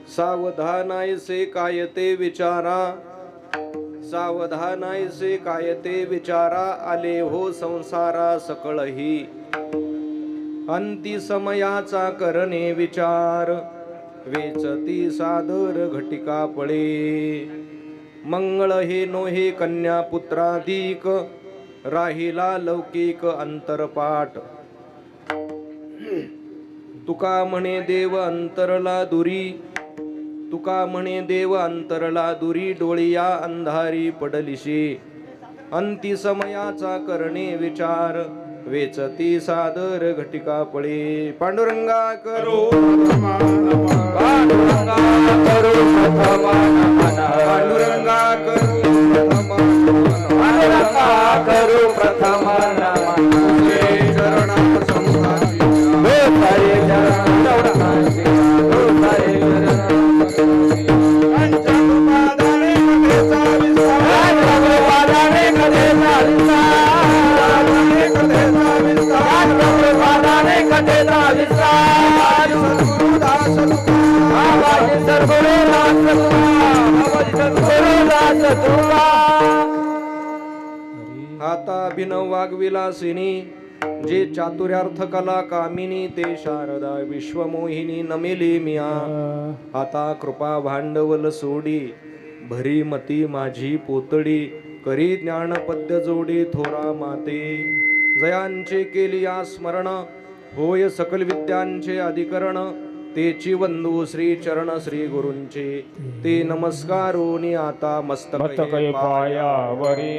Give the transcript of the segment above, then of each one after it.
सावधानायसे काय ते विचारा, सावधानायसे काय ते विचारा, आले हो संसारा सकळही, अंती समयाचा करणे विचार, वेचती सादर घटिका पळे, मंगळ हे नोहे कन्या पुत्राधिक, राहिला लौकिक अंतरपाठ, तुका म्हणे देव अंतरला दुरी, तुका म्हणे देव अंतरला दुरी, डोळिया अंधारी पडलिशी, अंती समयाचा करणे विचार, वेचती सादर घटिका पळे, पांडुरंगा करो पांडुरंगा करो पांडुरंगा करो प्रथम चरणा आता अभिनव वाग्विलासिनी, जे चातुर्यार्थ कला कामिनी, ते शारदा विश्वमोहिनी नमिली मिया, आता कृपा भांडवल सोडी, भरी मती माझी पोतडी, करी ज्ञानपद्य जोडी थोरा माते, जयांचे केली या स्मरण, होय सकल विद्यांचे अधिकरण, तेची वंदू श्री चरण श्री गुरूंचे, ते नमस्कारोनी आता मस्तक पायावरी,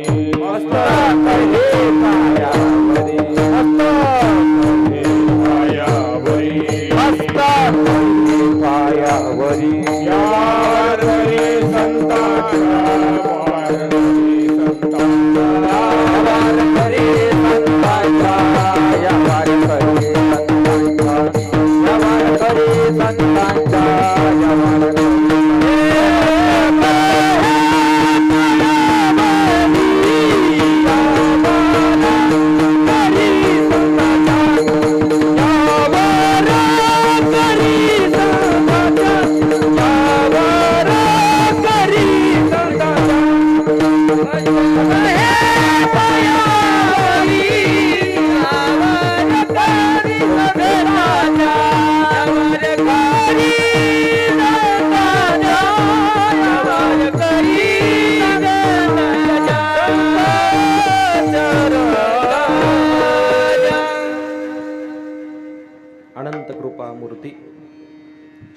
अनंत कृपा मूर्ती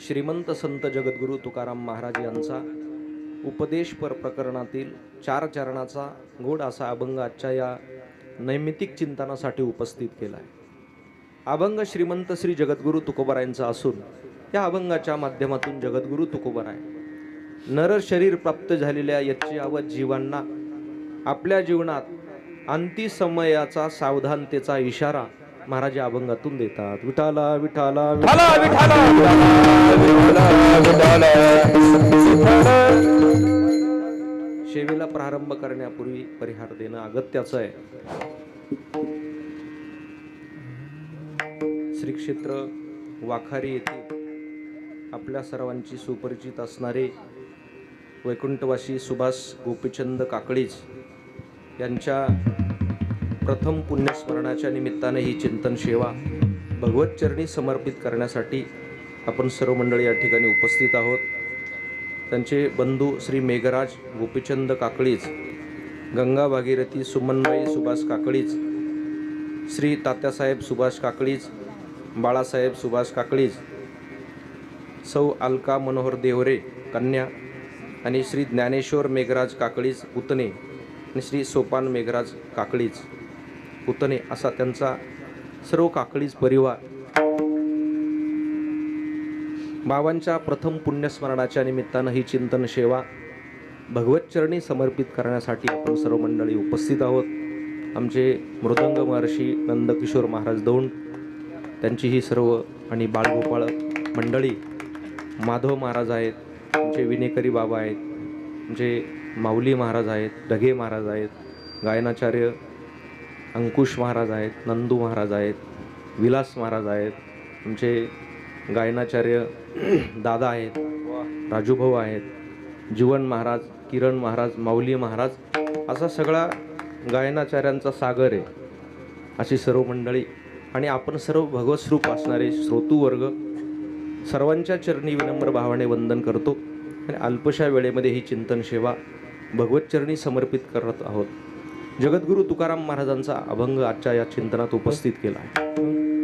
श्रीमंत संत जगद्गुरु तुकाराम महाराज यांचा उपदेशपर प्रकरणातील 4 चरणाचा गोड असा अभंग आजच्या या नैमितिक चिंतनासाठी उपस्थित केला आहे. अभंग श्रीमंत श्री जगद्गुरु तुकोबरायांचा असून या अभंगाच्या माध्यमातून जगद्गुरु तुकोबराय नर शरीर प्राप्त झालेल्या यच्चयावत जीवांना आपल्या जीवनात अंती समयाचा सावधानतेचा इशारा महाराज या अभंगातून देतात. विठाला विठाला विठाला विठाला सेवेला प्रारंभ करण्यापूर्वी परिहार देणं अगत्याचं आहे. श्री क्षेत्र वाखारी येथे आपल्या सर्वांची सुपरिचित असणारे वैकुंठवासी सुभाष गोपीचंद काकळीज यांच्या प्रथम पुण्यस्मरणाच्या निमित्ताने ही चिंतन सेवा भगवत चरणी समर्पित करण्यासाठी आपण सर्व मंडळी या ठिकाणी उपस्थित आहोत. त्यांचे बंधू श्री मेघराज गोपीचंद काकळीज, गंगा भागीरथी सुमनबाई सुभाष काकळीज, श्री तात्यासाहेब सुभाष काकळीज, बाळासाहेब सुभाष काकळीज, सौ अलका मनोहर देवरे कन्या आणि श्री ज्ञानेश्वर मेघराज काकळीज उतने आणि श्री सोपान मेघराज काकळीज उतने असा त्यांचा सर्व काकळीज परिवार बाबांच्या प्रथम पुण्यस्मरणाच्या निमित्तानं ही चिंतन सेवा भगवत चरणी समर्पित करण्यासाठी आपण सर्व मंडळी उपस्थित आहोत. आमचे मृदंग महर्षी नंदकिशोर महाराज दौंड, त्यांची ही सर्व आणि बाळगोपाळ मंडळी, माधव महाराज आहेत, आमचे विनेकरी बाबा आहेत, आमचे माऊली महाराज आहेत, ढगे महाराज आहेत, गायनाचार्य अंकुश महाराज आहेत, नंदू महाराज आहेत, विलास महाराज आहेत, आमचे गायनाचार्य दादा आहेत, राजूभाऊ आहेत, जीवन महाराज, किरण महाराज, माऊली महाराज, असा सगळा गायनाचार्यांचा सागर आहे. अशी सर्व मंडळी आणि आपण सर्व भगवत स्वरूप असणारे श्रोतू वर्ग सर्वांच्या चरणी विनम्र भावाने वंदन करतो आणि अल्पशा वेळेमध्ये ही चिंतन सेवा भगवत चरणी समर्पित करत आहोत. जगद्गुरू तुकाराम महाराजांचा अभंग आजच्या या चिंतनात उपस्थित केला आहे.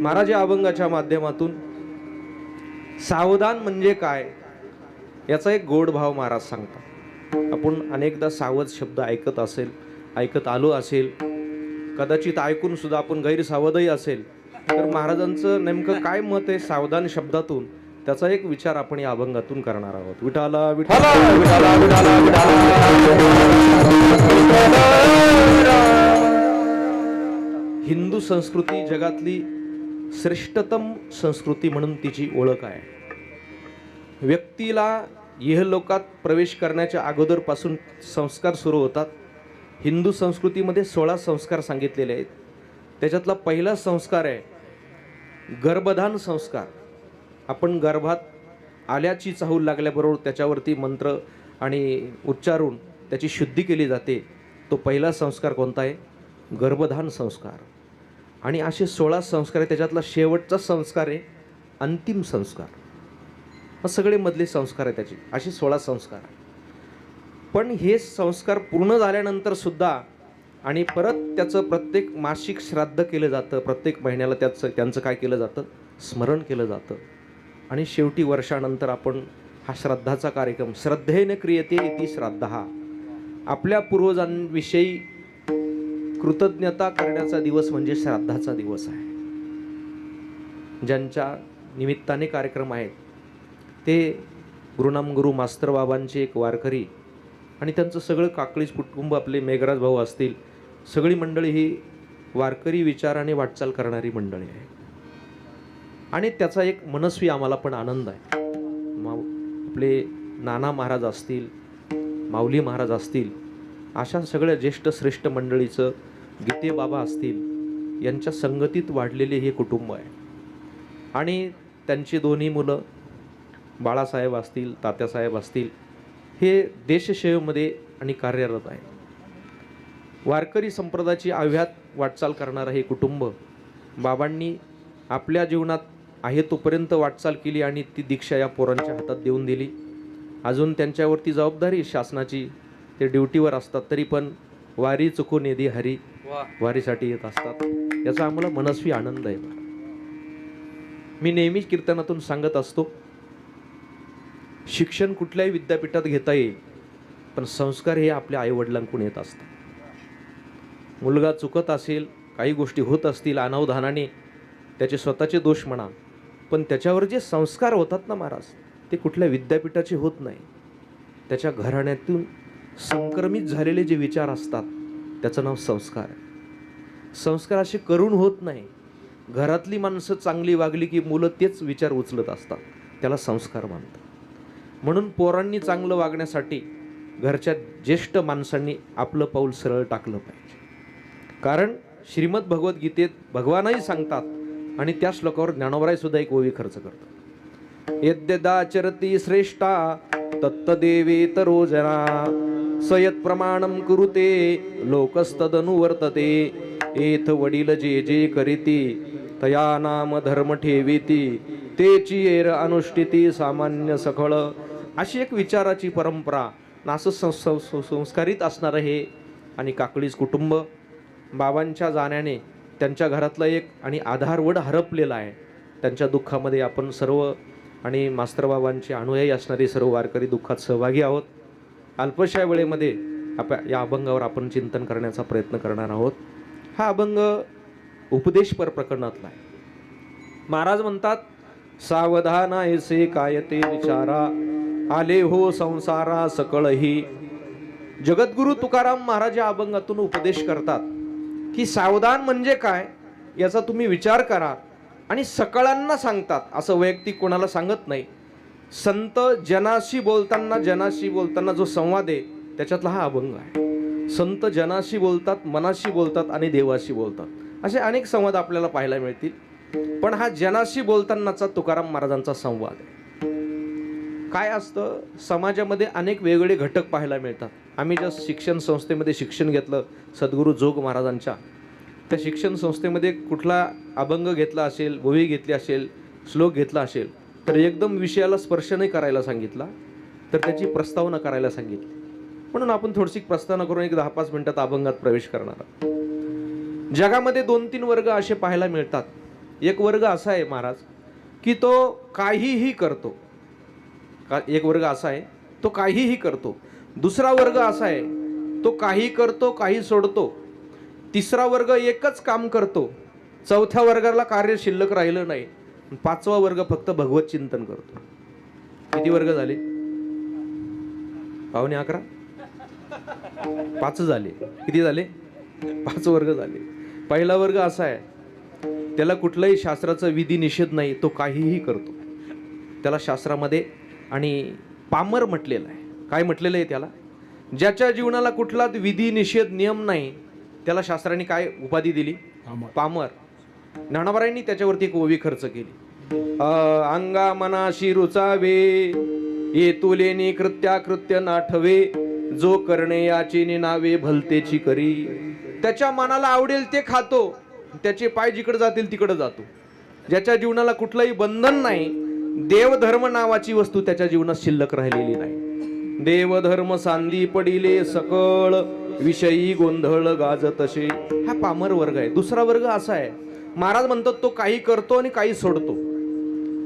महाराज या अभंगाच्या माध्यमातून सावधान म्हणजे काय याचा एक गोड भाव महाराज सांगतात. आपण अनेकदा सावध शब्द ऐकत आलो असेल, कदाचित ऐकून सुद्धा आपण गैरसावधही असेल, तर महाराजांचं नेमकं काय मत आहे सावधान शब्दातून त्याचा एक विचार आपण या अभंगातून करणार आहोत. विठाला विठाला विठाला विठाला हिंदू संस्कृती जगातली श्रेष्ठतम संस्कृती म्हणून तिची ओळख आहे. व्यक्तीला इहलोकात प्रवेश करण्याच्या अगोदरपासून संस्कार सुरू होतात. हिंदू संस्कृतीमध्ये 16 संस्कार सांगितलेले आहेत. त्याच्यातला पहिला संस्कार आहे गर्भधान संस्कार. आपण गर्भात आल्याची चाहूल लागल्याबरोबर त्याच्यावरती मंत्र आणि उच्चारून त्याची शुद्धी केली जाते. तो पहिला संस्कार कोणता आहे? गर्भधान संस्कार. आणि असे 16 संस्कार आहे. त्याच्यातला शेवटचा संस्कार आहे अंतिम संस्कार. मग सगळे मधले संस्कार आहे त्याचे, असे 16 संस्कार. पण हे संस्कार पूर्ण झाल्यानंतर सुद्धा आणि परत त्याचं प्रत्येक मासिक श्राद्ध केलं जातं. प्रत्येक महिन्याला त्यांचं काय केलं जातं? स्मरण केलं जातं. आणि शेवटी वर्षानंतर आपण हा श्राद्धाचा कार्यक्रम श्रद्धेने क्रियते इति श्राद्धा, आपल्या पूर्वजांविषयी कृतज्ञता करण्याचा दिवस म्हणजे श्राद्धाचा दिवस आहे. ज्यांच्या निमित्ताने कार्यक्रम आहेत ते गुरुनाम गुरु मास्तर बाबांचे एक वारकरी आणि त्यांचं सगळं काकळीच कुटुंब, आपले मेघराज भाऊ असतील, सगळी मंडळी ही वारकरी विचाराने वाटचाल करणारी मंडळी आहे. आणि त्याचा एक मनस्वी आम्हाला पण आनंद आहे. आपले नाना महाराज असतील, माऊली महाराज असतील, अशा सगळ्या ज्येष्ठ श्रेष्ठ मंडळीचं, गीते बाबा असतील, यांच्या संगतीत वाढलेले हे कुटुंब आहे. आणि त्यांची दोन्ही मुलं बाळासाहेब असतील, तात्यासाहेब असतील, हे देशसेवेमध्ये आणि कार्यरत आहे. वारकरी संप्रदायाची आव्यात वाटचाल करणारं हे कुटुंब बाबांनी आपल्या जीवनात आहे तोपर्यंत वाटचाल केली आणि ती दीक्षा या पोरांच्या हातात देऊन दिली. अजून त्यांच्यावरती जबाबदारी शासनाची, ते ड्युटीवर असतात, तरी पण वारी चुकून येदी हरी, वारीसाठी येत असतात. याचा आम्हाला मनस्वी आनंद आहे. मी नेहमी कीर्तनातून सांगत असतो, शिक्षण कुठल्याही विद्यापीठात घेता येईल, पण संस्कार हे आपल्या आईवडिलांकडून येत असतात. मुलगा चुकत असेल, काही गोष्टी होत असतील अनावधानाने, त्याचे स्वतःचे दोष म्हणा, पण त्याच्यावर जे संस्कार होतात ना महाराज, ते कुठल्या विद्यापीठाचे होत नाही. त्याच्या घराण्यातून संक्रमित झालेले जे विचार असतात त्याचं नाव संस्कार आहे. संस्कार असे करून होत नाही. घरातली माणसं चांगली वागली की मुलं तेच विचार उचलत असतात, त्याला संस्कार मानतात. म्हणून पोरांनी चांगलं वागण्यासाठी घरच्या ज्येष्ठ माणसांनी आपलं पाऊल सरळ टाकलं पाहिजे. कारण श्रीमद भगवद्गीतेत भगवानही सांगतात आणि त्या श्लोकावर ज्ञानोबराय सुद्धा एक ओवी खर्च करतात. यद्यदाचरती श्रेष्ठा तत्तदेवेतरो जना, सयत प्रमाणम कुरुते लोकस्तदनुवर्तते, एथ वडील जे जे करीती तया नाम धर्म ठेवीती, तेची एर अनुष्ठिती सामान्य सखळ. अशी एक विचाराची परंपरा, असं संस्कारित असणारं हे आणि काकळीच कुटुंब बाबांच्या जाण्याने त्यांच्या घरातला एक आणि आधारवड हरपलेला आहे. त्यांच्या दुःखामध्ये आपण सर्व आणि मास्तरबाबांचे अनुयायी असणारे सर्व वारकरी दुःखात सहभागी आहोत. अल्पशा वेळेमध्ये या अभंगावर आपण चिंतन करण्याचा प्रयत्न करणार आहोत. हा अभंग उपदेशपर प्रकरणातला आहे. महाराज म्हणतात, सावधान ऐसे काय ते विचारा, आले हो संसारा सकळही. जगद्गुरु तुकाराम महाराज या अभंगातून उपदेश करतात की सावधान म्हणजे काय याचा तुम्ही विचार करा. आणि सकळांना सांगतात, असं वैयक्तिक कोणाला सांगत नाही. संत जनाशी बोलताना जो संवाद आहे त्याच्यातला हा अभंग आहे. संत जनाशी बोलतात, मनाशी बोलतात आणि देवाशी बोलतात. असे अनेक संवाद आपल्याला पाहायला मिळतील. पण हा जनाशी बोलतानाचा तुकाराम महाराजांचा संवाद आहे. काय असतं, समाजामध्ये अनेक वेगवेगळे घटक पाहायला मिळतात. आम्ही ज्या शिक्षण संस्थेमध्ये शिक्षण घेतलं सद्गुरू जोग महाराजांच्या, त्या शिक्षण संस्थेमध्ये कुठला अभंग घेतला असेल, ओवी घेतली असेल, श्लोक घेतला असेल, तर एकदम विषयाला स्पर्श नाही करायला सांगितला, तर त्याची प्रस्तावना करायला सांगितली. म्हणून आपण थोडीशी प्रस्तावना करून एक 10-5 मिनिटात अभंगात प्रवेश करणार आहोत. जगामध्ये 2-3 वर्ग असे पाहायला मिळतात. एक वर्ग असा आहे महाराज की तो काहीही करतो. एक वर्ग असा आहे तो काहीही करतो. दुसरा वर्ग असा आहे तो काही करतो, काही सोडतो. तिसरा वर्ग एकच काम करतो. चौथ्या वर्गाला कार्य शिल्लक राहिलं नाही. 5वा वर्ग फक्त भगवत चिंतन करतो. किती वर्ग झाले? 11:15. 5 झाले. किती झाले? 5 वर्ग झाले. पहिला वर्ग असा आहे, त्याला कुठलाही शास्त्राचा विधी निषेध नाही, तो काहीही करतो. त्याला शास्त्रामध्ये आणि पामर म्हटलेलं आहे. काय म्हटलेलं आहे त्याला? ज्याच्या जीवनाला कुठलाच विधी निषेध नियम नाही, त्याला शास्त्राने काय उपाधी दिली? पामर. ज्ञानोबारायांनी त्याच्यावरती एक ओवी खर्च केली. अंगा मनाशी रुचावे, ये तुलेनी कृत्याकृत्य नाठवे, जो करणे याची निनावे भलतेची करी. त्याच्या मनाला आवडेल ते खातो, त्याचे पाय जिकडे जातील तिकडे जातो. ज्याच्या जीवनाला कुठलंही बंधन नाही, देवधर्म नावाची वस्तू त्याच्या जीवनात शिल्लक राहिलेली नाही. देवधर्म सांदी पडिले सकळ, विषयी गोंधळ गाजतसे. हा पामर वर्ग आहे. दुसरा वर्ग असा आहे, महाराज म्हणतात तो काही करतो आणि काही सोडतो.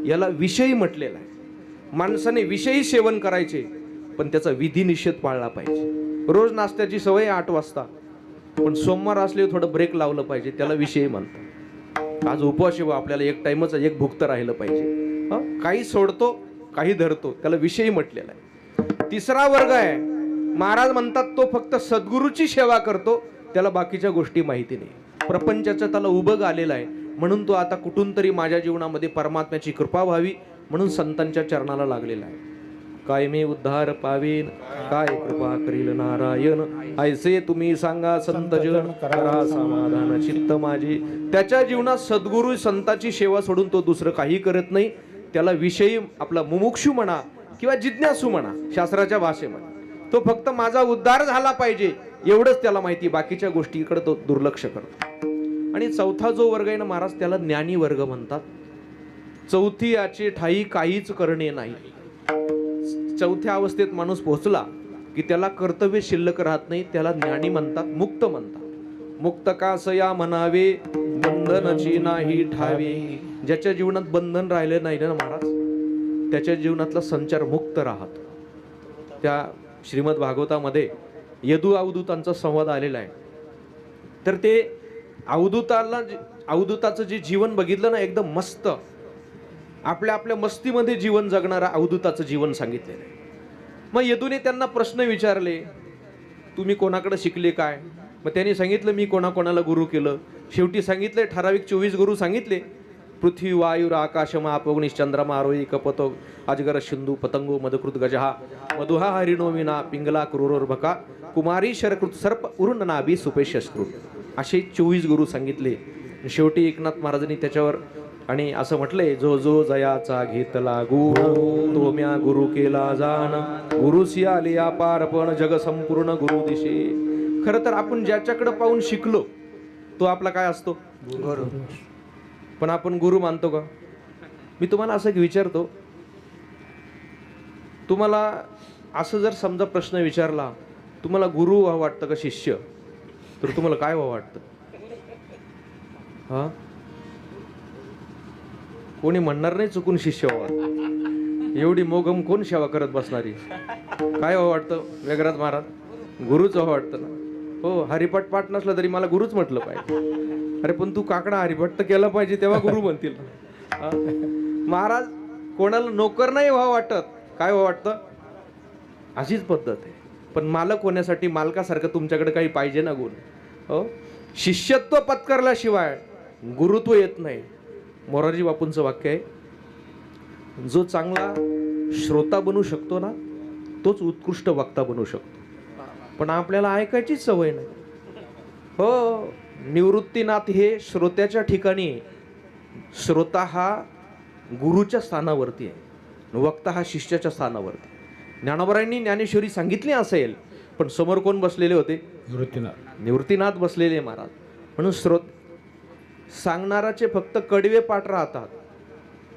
याला विषयी म्हटलेला आहे. माणसाने विषयी सेवन करायचे, पण त्याचा विधी निषेध पाळला पाहिजे. रोज नाश्त्याची सवय 8 वाजता, पण सोमवार असले थोडं ब्रेक लावलं पाहिजे, त्याला विषयी म्हणतात. आज उपवास आहे, आपल्याला एक टाइमच एक भुक्त राहिलं पाहिजे. काही सोडतो, काही धरतो, त्याला विषयी म्हटलेला आहे. तिसरा वर्ग आहे, महाराज म्हणतात तो फक्त सद्गुरूची सेवा करतो, त्याला बाकीच्या गोष्टी माहिती नाही. प्रपंचाचा त्याला उबग आलेला आहे, म्हणून तो आता कुठून तरी माझ्या जीवनामध्ये परमात्म्याची कृपा व्हावी म्हणून संतांच्या चरणाला लागलेला आहे. काय मी उद्धार पावेन, काय कृपा करील नारायण, ऐसे तुम्ही सांगा संत जन, करा समाधान चित्त माझे. त्याच्या जीवनात सद्गुरू संताची सेवा सोडून तो दुसरं काही करत नाही. त्याला विषयी आपला मुमुक्षू म्हणा किंवा जिज्ञासू म्हणा, शास्त्राच्या भाषेमध्ये तो फक्त माझा उद्धार झाला पाहिजे एवढंच त्याला माहिती, बाकीच्या गोष्टीकडे तो दुर्लक्ष करतो. आणि चौथा जो वर्ग आहे ना महाराज, त्याला ज्ञानी वर्ग म्हणतात. चौथी याचे ठाई काहीच करणे नाही. चौथ्या अवस्थेत माणूस पोहोचला की त्याला कर्तव्य शिल्लक राहत नाही, त्याला ज्ञानी म्हणतात, मुक्त म्हणतात. मुक्त कासया म्हणावे, बंधनची नाही ठावे. ज्याच्या जीवनात बंधन राहिले नाही ना महाराज, त्याच्या जीवनातला संचार मुक्त राहतो. त्या श्रीमद भागवतामध्ये यदू अवधूतांचा संवाद आलेला आहे. तर ते अवधूताचं जे जीवन बघितलं ना, एकदम मस्त, आपल्या आपल्या मस्तीमध्ये जीवन जगणारा अवधूताचं जीवन सांगितलेलं आहे. मग यदूने त्यांना प्रश्न विचारले, तुम्ही कोणाकडे शिकले काय? मग त्यांनी सांगितलं मी कोणाकोणाला गुरु केलं. शेवटी सांगितले ठराविक 24 गुरु सांगितले. पृथ्वी वायुर आकाश अग्निश चंद्रमा आरोही कपतो अजगर सिंधू पतंगो मधुकृत गजहा मधुहा हरिणो विना पिंगला क्रूरोर्भका कुमारी शरकृत सर्प उरुण नाभी सुपेशस्कृत. असे 24 गुरु सांगितले. शेवटी एकनाथ महाराजांनी त्याच्यावर आणि असं म्हटलंय, जो जो जयाचा घेतला गुरु, तो म्या गुरु केला जाण, गुरुसी आले अपारपण जग संपूर्ण गुरु दिशे. खरं तर आपण ज्याच्याकडे पाहून शिकलो तो आपला काय असतो? गुरु. पण आपण गुरु मानतो का? मी तुम्हाला असं विचारतो, तुम्हाला असं जर समजा प्रश्न विचारला, तुम्हाला गुरु व्हावं वाटतं का शिष्य? तर तुम्हाला काय व्हावं वाटतं? हा, कोणी म्हणणार नाही चुकून शिष्य व्हावं. एवढी मोगम कोण सेवा करत बसणारी? काय व्हावं वाटतं? वेगळाच महाराज, गुरुच व्हावं वाटतं ना. हो, हरिपाठ पाठ नसला तरी मला गुरुच म्हटलं पाहिजे. अरे पण तू काकडा हरिपाठ तर केला पाहिजे, तेव्हा गुरु म्हणतील. महाराज, कोणाला नोकर नाही व्हावं वाटत, काय व्हावं वाटतं? अशीच पद्धत आहे. पण मालक होण्यासाठी मालकासारखं तुमच्याकडे काही पाहिजे ना गुण. हो, शिष्यत्व पत्करल्याशिवाय गुरुत्व येत नाही. मोरारजी बापूंचं वाक्य आहे, जो चांगला श्रोता बनू शकतो ना, तोच उत्कृष्ट वक्ता बनू शकतो. पण आपल्याला ऐकायचीच सवय नाही. हो, निवृत्तीनाथ हे श्रोत्याच्या ठिकाणी, श्रोता हा गुरुच्या स्थानावरती आहे. वक्ता हा शिष्याच्या स्थानावरती. ज्ञानोबरायांनी ज्ञानेश्वरी सांगितली असेल, पण समोर कोण बसलेले होते? निवृत्तीनाथ बसलेले महाराज. म्हणून सांगणाराचे फक्त कडवे पाठ राहतात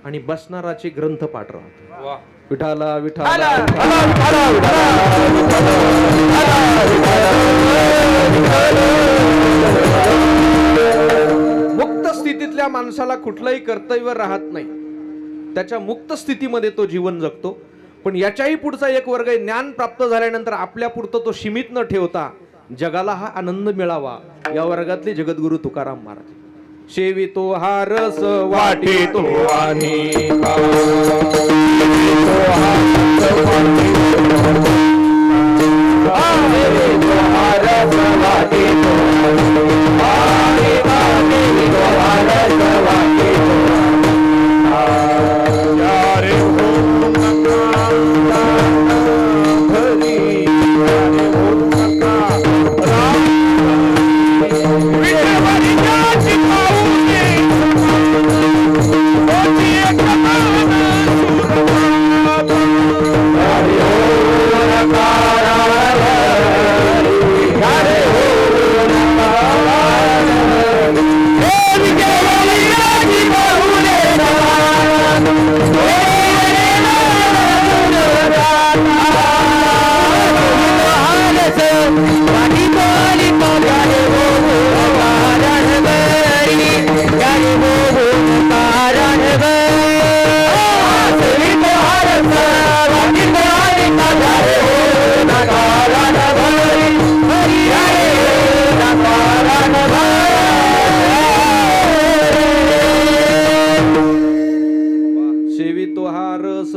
आणि बसणाराचे ग्रंथ पाठ राहतात. विठाला विठाला मुक्त स्थितीतल्या माणसाला कुठलंही कर्तव्य राहत नाही. त्याच्या मुक्त स्थितीमध्ये तो जीवन जगतो. पण याच्याही पुढचा एक वर्ग आहे, ज्ञान प्राप्त झाल्यानंतर आपल्या पुरतं तो सीमित न ठेवता जगाला हा आनंद मिळावा. या वर्गातले जगद्गुरु तुकाराम महाराज. सेवितो हा रस वाटितो आणि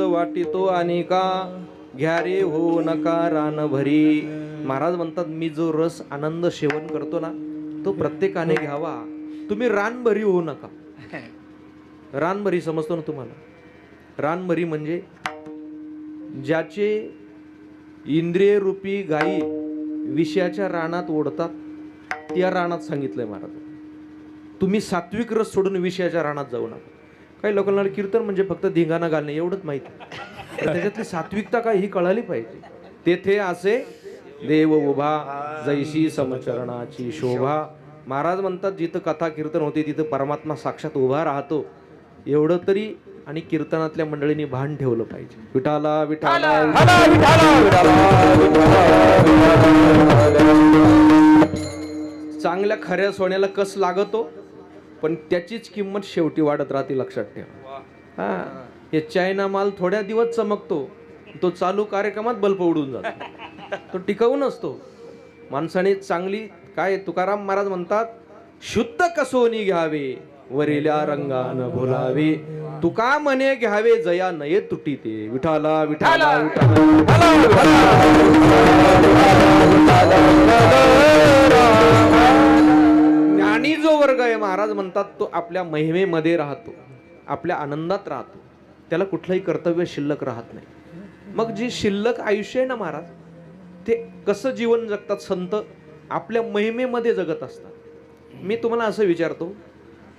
वाटितो आणि का घ्या रे हो नका रान भरी. महाराज म्हणतात, मी जो रस आनंद सेवन करतो ना, तो प्रत्येकाने घ्यावा. तुम्ही रानभरी होऊ नका. रानभरी समजतो ना तुम्हाला? रानभरी म्हणजे ज्याचे इंद्रिय रूपी गायी विषयाच्या रानात ओढतात, त्या रानात सांगितलंय महाराज. तुम्ही सात्विक रस सोडून विषयाच्या रानात जाऊ नका. काही लोकांना कीर्तन म्हणजे फक्त धिंगाणा घालणे एवढंच माहिती, त्याच्यातली सात्विकता काय ही कळाली पाहिजे. तेथे असे देव उभा जैशी समचरणाची शोभा. महाराज म्हणतात, जिथं कथा कीर्तन होते तिथं परमात्मा साक्षात उभा राहतो. एवढं तरी आणि कीर्तनातल्या मंडळींनी भान ठेवलं पाहिजे. विठाला विठाला चांगल्या खऱ्या सोन्याला कस लागतो, पण त्याचीच किंमत शेवटी वाढत राहते, लक्षात ठेवा. हा, हे चायना माल थोड्या दिवस चमकतो, तो चालू कार्यक्रमात बल्ब उडून जातो, तो टिकाऊ नसतो. माणसाने चांगली काय तुकाराम महाराज म्हणतात, शुद्ध कसोनी घ्यावे वरिल्या रंगान भुलावे. तुका म्हणे घ्यावे जया नये तुटीते. विठाला विठाला ज्ञानी जो वर्ग आहे महाराज म्हणतात, तो आपल्या महिमेमध्ये राहतो, आपल्या आनंदात राहतो. त्याला कुठलंही कर्तव्य शिल्लक राहत नाही. मग जी शिल्लक आयुष्य आहे ना महाराज, ते कसं जीवन जगतात संत? आपल्या महिमेमध्ये जगत असतात. मी तुम्हाला असं विचारतो,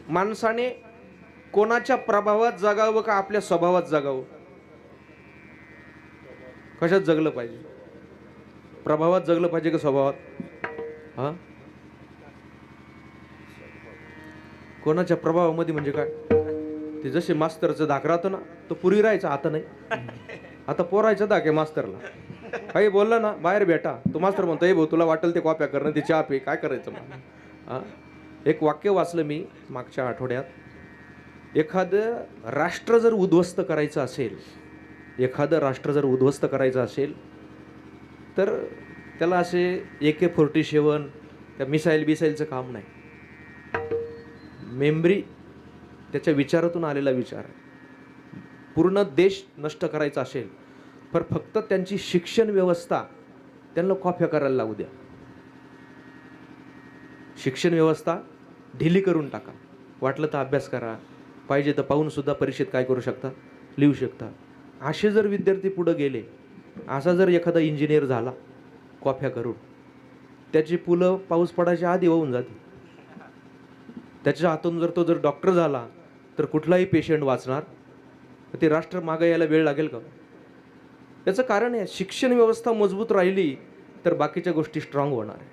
माणसाने कोणाच्या प्रभावात जगावं का आपल्या स्वभावात जगावं? कशात जगलं पाहिजे? प्रभावात जगलं पाहिजे का स्वभावात? हा, कोणाच्या प्रभावामध्ये म्हणजे काय? ते जसे मास्तरचं धाक राहतं ना, तो पुरी राहायचा, आता नाही. आता पोरायचा धाक आहे मास्तरला. काही बोलला ना, बाहेर भेटा, तो मास्तर म्हणतो, हे भाऊ तुला वाटेल ते कॉप्या करणं, ते चहा पे, काय करायचं मग? हा, एक वाक्य वाचलं मी मागच्या आठवड्यात. एखादं राष्ट्र जर उद्ध्वस्त करायचं असेल, एखादं राष्ट्र जर उद्ध्वस्त करायचं असेल, तर त्याला असे AK-47 त्या मिसाईलचं काम नाही. मेमरी त्याच्या विचारातून आलेला विचार आहे. पूर्ण देश नष्ट करायचा असेल, तर फक्त त्यांची शिक्षण व्यवस्था त्यांना कॉप्या करायला लागू द्या. शिक्षण व्यवस्था ढिली करून टाका. वाटलं तर अभ्यास करा, पाहिजे तर पाहून सुद्धा परीक्षेत काय करू शकता, लिहू शकता. असे जर विद्यार्थी पुढे गेले, असा जर एखादा इंजिनियर झाला कॉप्या करून, त्याची पुलं पाऊस पडायच्या आधी वाहून जाते. त्याच्या हातून जर तो डॉक्टर झाला, तर कुठलाही पेशंट वाचणार ते राष्ट्र मागे यायला वेळ लागेल का? याचं कारण आहे, शिक्षण व्यवस्था मजबूत राहिली तर बाकीच्या गोष्टी स्ट्रॉंग होणार आहे.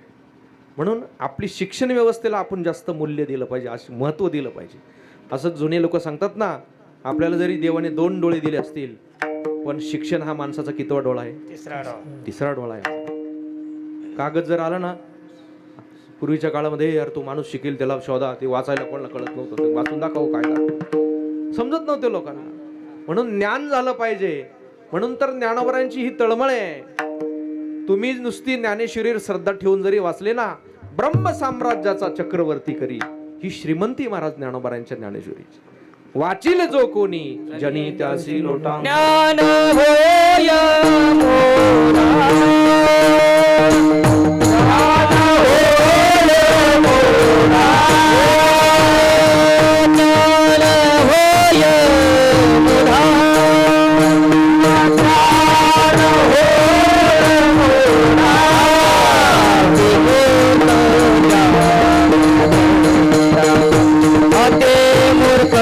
म्हणून आपली शिक्षण व्यवस्थेला आपण जास्त मूल्य दिलं पाहिजे, असं महत्त्व दिलं पाहिजे. असं जुने लोक सांगतात ना, आपल्याला जरी देवाने 2 डोळे दिले असतील पण शिक्षण हा माणसाचा कितवा डोळा आहे? तिसरा डोळा आहे. कागद जर आला ना, पूर्वीच्या काळामध्ये यार तो माणूस शिकेल त्याला शोधा, ते वाचायला कोणाला कळत नव्हतं, ते वाचून दाखव कायदा, समजत नव्हते लोकांना. म्हणून ज्ञान झालं पाहिजे. म्हणून तर ज्ञानोबरांची ही तळमळ आहे. तुम्ही नुसती ज्ञानेश्वरीवर श्रद्धा ठेवून जरी वाचले ना, ब्रह्म साम्राज्याचा चक्रवर्ती करी, ही श्रीमंती महाराज ज्ञानोबरांच्या ज्ञानेश्वरीची. वाचिल जो कोणी जनी त्यासी लोटा ज्ञान होय मोरा, ज्ञान होय मोरा, ज्ञान होय मोरा, ज्ञान होय मोरा, अते मूर्ख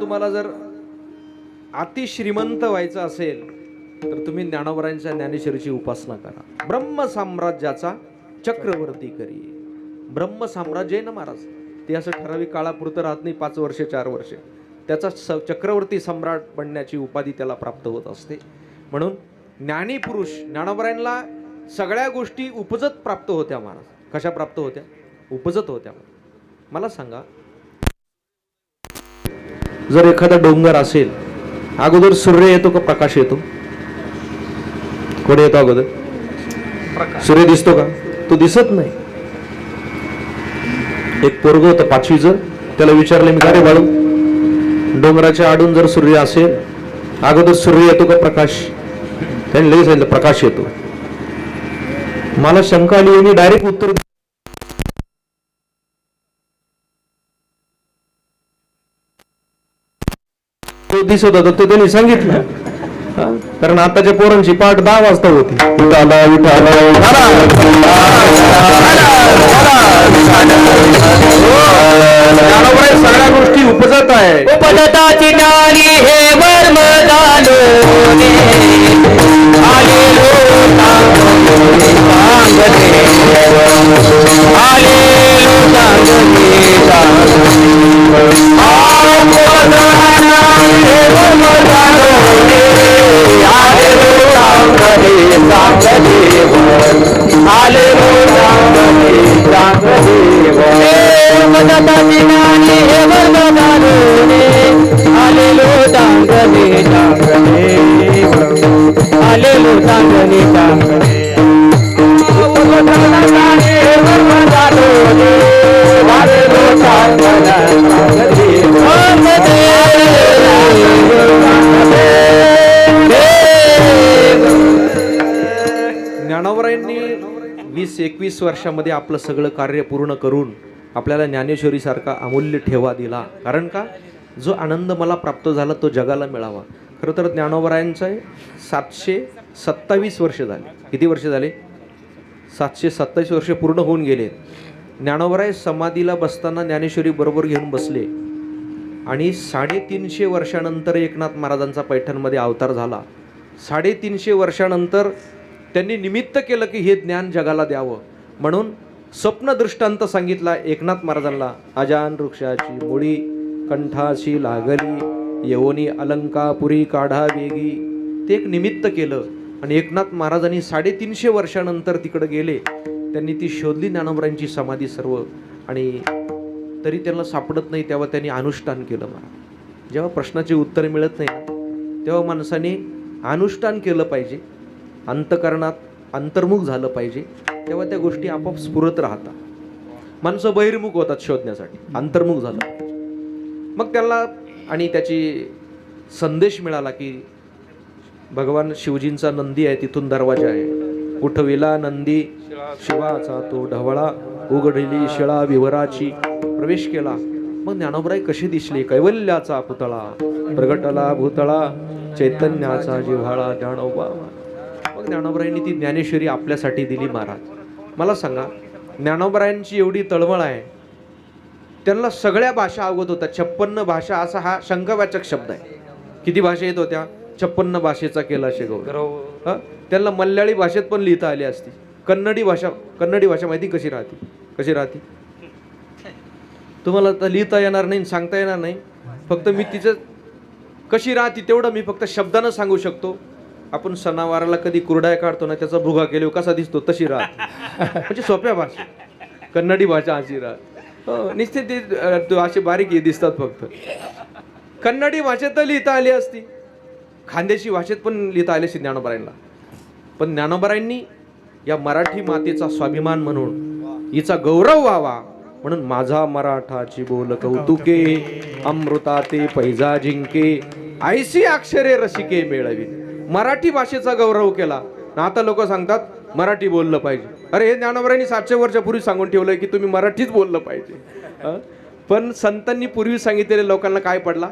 तुम्हाला जर अति श्रीमंत व्हायचं असेल तर तुम्ही ज्ञानोबरांच्या ज्ञानेश्वरीची उपासना करा. ब्रह्म साम्राज्याचा चक्रवर्ती करी. ब्रह्म साम्राज्य आहे ना महाराज, ते असं ठराविक काळापुरतं राहत नाही, 5 वर्ष 4 वर्ष. त्याचा चक्रवर्ती सम्राट बनण्याची उपाधी त्याला प्राप्त होत असते. म्हणून ज्ञानी पुरुष ज्ञानोबरांना सगळ्या गोष्टी उपजत प्राप्त होत्या महाराज. कशा प्राप्त होत्या? उपजत होत्या. मला सांगा, जर एखादा डोंगर असेल, अगोदर सूर्य येतो का प्रकाश येतो? कोणी येतो अगोदर? सूर्य दिसतो का? तो दिसत नाही. एक पोरग होतं 5वीचं, त्याला विचारलं मी, का रे बाळू, डोंगराच्या आडून जर सूर्य असेल, अगोदर सूर्य येतो का प्रकाश? त्यांनी लगेच सांगितलं प्रकाश येतो. मला शंका आली, यांनी डायरेक्ट उत्तर दिसत होता, तो त्यांनी सांगितलं. कारण आताच्या पोरांची पाठ 10 वाजता होती. सगळ्या गोष्टी उपजत आहे. उपजताची नारी हे वर्म झालो आलेलो ज्ञानोबरांनी 20-21 वर्षामध्ये आपलं सगळं कार्य पूर्ण करून आपल्याला ज्ञानेश्वरी सारखा अमूल्य ठेवा दिला. कारण का? जो आनंद मला प्राप्त झाला तो जगाला मिळावा. खरं तर ज्ञानोबरांचं 727 वर्ष झाले. किती वर्ष झाले? 727 वर्ष पूर्ण होऊन गेले. ज्ञानोबराय समाधीला बसताना ज्ञानेश्वरी बरोबर घेऊन बसले आणि 350 वर्षानंतर एकनाथ महाराजांचा पैठणमध्ये अवतार झाला. 350 वर्षानंतर त्यांनी निमित्त केलं की हे ज्ञान जगाला द्यावं. म्हणून स्वप्न दृष्टांत सांगितला एकनाथ महाराजांना. अजान वृक्षाची मुळी कंठाशी लागली, यवनी अलंकापुरी काढा वेगी. ते एक निमित्त केलं आणि एकनाथ महाराजांनी 350 वर्षानंतर तिकडे गेले. त्यांनी ती शोधली ज्ञानोबरांची समाधी सर्व, आणि तरी त्यांना सापडत नाही. तेव्हा त्यांनी अनुष्ठान केलं. मला जेव्हा प्रश्नाचे उत्तर मिळत नाही तेव्हा माणसाने अनुष्ठान केलं पाहिजे, अंतकरणात अंतर्मुख झालं पाहिजे, तेव्हा त्या गोष्टी आपोआप स्फुरत राहतात. माणसं बहिर्मुख होतात शोधण्यासाठी, अंतर्मुख झालं. मग त्याला आणि त्याची संदेश मिळाला की भगवान शिवजींचा नंदी आहे, तिथून दरवाजा आहे. उठविला नंदी शिवाचा तो ढवळा, उघडली शिळा विवराची. प्रवेश केला. मग ज्ञानोबराई कशी दिसली? कैवल्याचा पुतळा प्रगटला भूतळा, चैतन्याचा जिव्हाळा ज्ञानोबा. मग ज्ञानोबरायांनी ती ज्ञानेश्वरी आपल्यासाठी दिली. महाराज मला सांगा, ज्ञानोबरायांची एवढी तळमळ आहे, त्यांना सगळ्या भाषा अवगत होत्या. 56 भाषा असा हा शंखवाचक शब्द आहे. किती भाषा येत होत्या? 56 भाषेचा केला शेगौरव. त्यांना मल्याळी भाषेत पण लिहिता आली असती. कन्नडी भाषा माहिती कशी राहते? तुम्हाला तर लिहिता येणार नाही, सांगता येणार नाही. फक्त मी तिचं कशी राहते तेवढं मी फक्त शब्दानं सांगू शकतो. आपण सणावाराला कधी कुरडाया काढतो ना, त्याचा भुगा केल्यावर कसा दिसतो तशी राहते. म्हणजे सोप्या भाषा, कन्नडी भाषा अशी राहते. निश्चित ते असे बारीक दिसतात. फक्त कन्नडी भाषेत तर लिहिता आली असती, खानदेशी भाषेत पण लिहिता आली असती ज्ञानोबरायांना. पण ज्ञानोबरायांनी या मराठी मातेचा स्वाभिमान म्हणून, हिचा गौरव व्हावा म्हणून माझा मराठाची बोल कौतुके, अमृता ते पैजा जिंके, ऐशी अक्षरे रसिके मेळवी. मराठी भाषेचा गौरव केला. आता लोक सांगतात मराठी बोललं पाहिजे. अरे हे ज्ञानोबरायांनी 700 वर्षापूर्वी सांगून ठेवलंय की तुम्ही मराठीच बोललं पाहिजे. पण संतांनी पूर्वी सांगितलेल्या लोकांना काय पडला?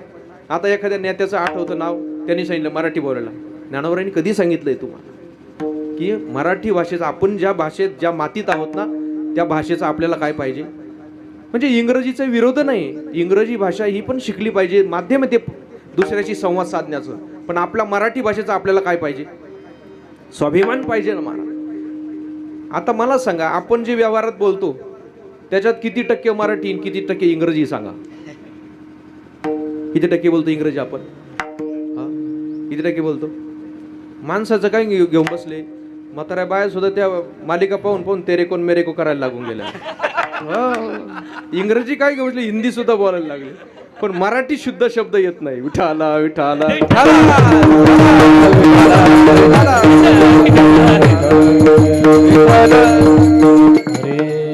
आता एखाद्या नेत्याचं आठवतं नाव, त्यांनी सांगितलं मराठी बोलायला. ज्ञानोबरायांनी कधी सांगितलंय तुम्हाला की मराठी भाषेचा, आपण ज्या भाषेत ज्या मातीत आहोत ना, त्या भाषेचा आपल्याला काय पाहिजे? म्हणजे इंग्रजीचा विरोध नाही, इंग्रजी भाषा ही पण शिकली पाहिजे, माध्यम आहे ते दुसऱ्याशी संवाद साधण्याचं. पण आपल्या मराठी भाषेचा आपल्याला काय पाहिजे? स्वाभिमान पाहिजे ना महाराज. आता मला सांगा, आपण जे व्यवहारात बोलतो त्याच्यात किती टक्के मराठी, किती टक्के इंग्रजी? सांगा, किती टक्के बोलतो इंग्रजी आपण? किती टक्के बोलतो? माणसाचं काय घेऊन बसले, म्हाताऱ्या बाया सुद्धा त्या मालिका पाहून तेरे कोण मेरे को करायला लागून गेल्या. इंग्रजी काय घेऊन बसले, हिंदी सुद्धा बोलायला लागले. पण मराठी शुद्ध शब्द येत नाही. विठाला विठाला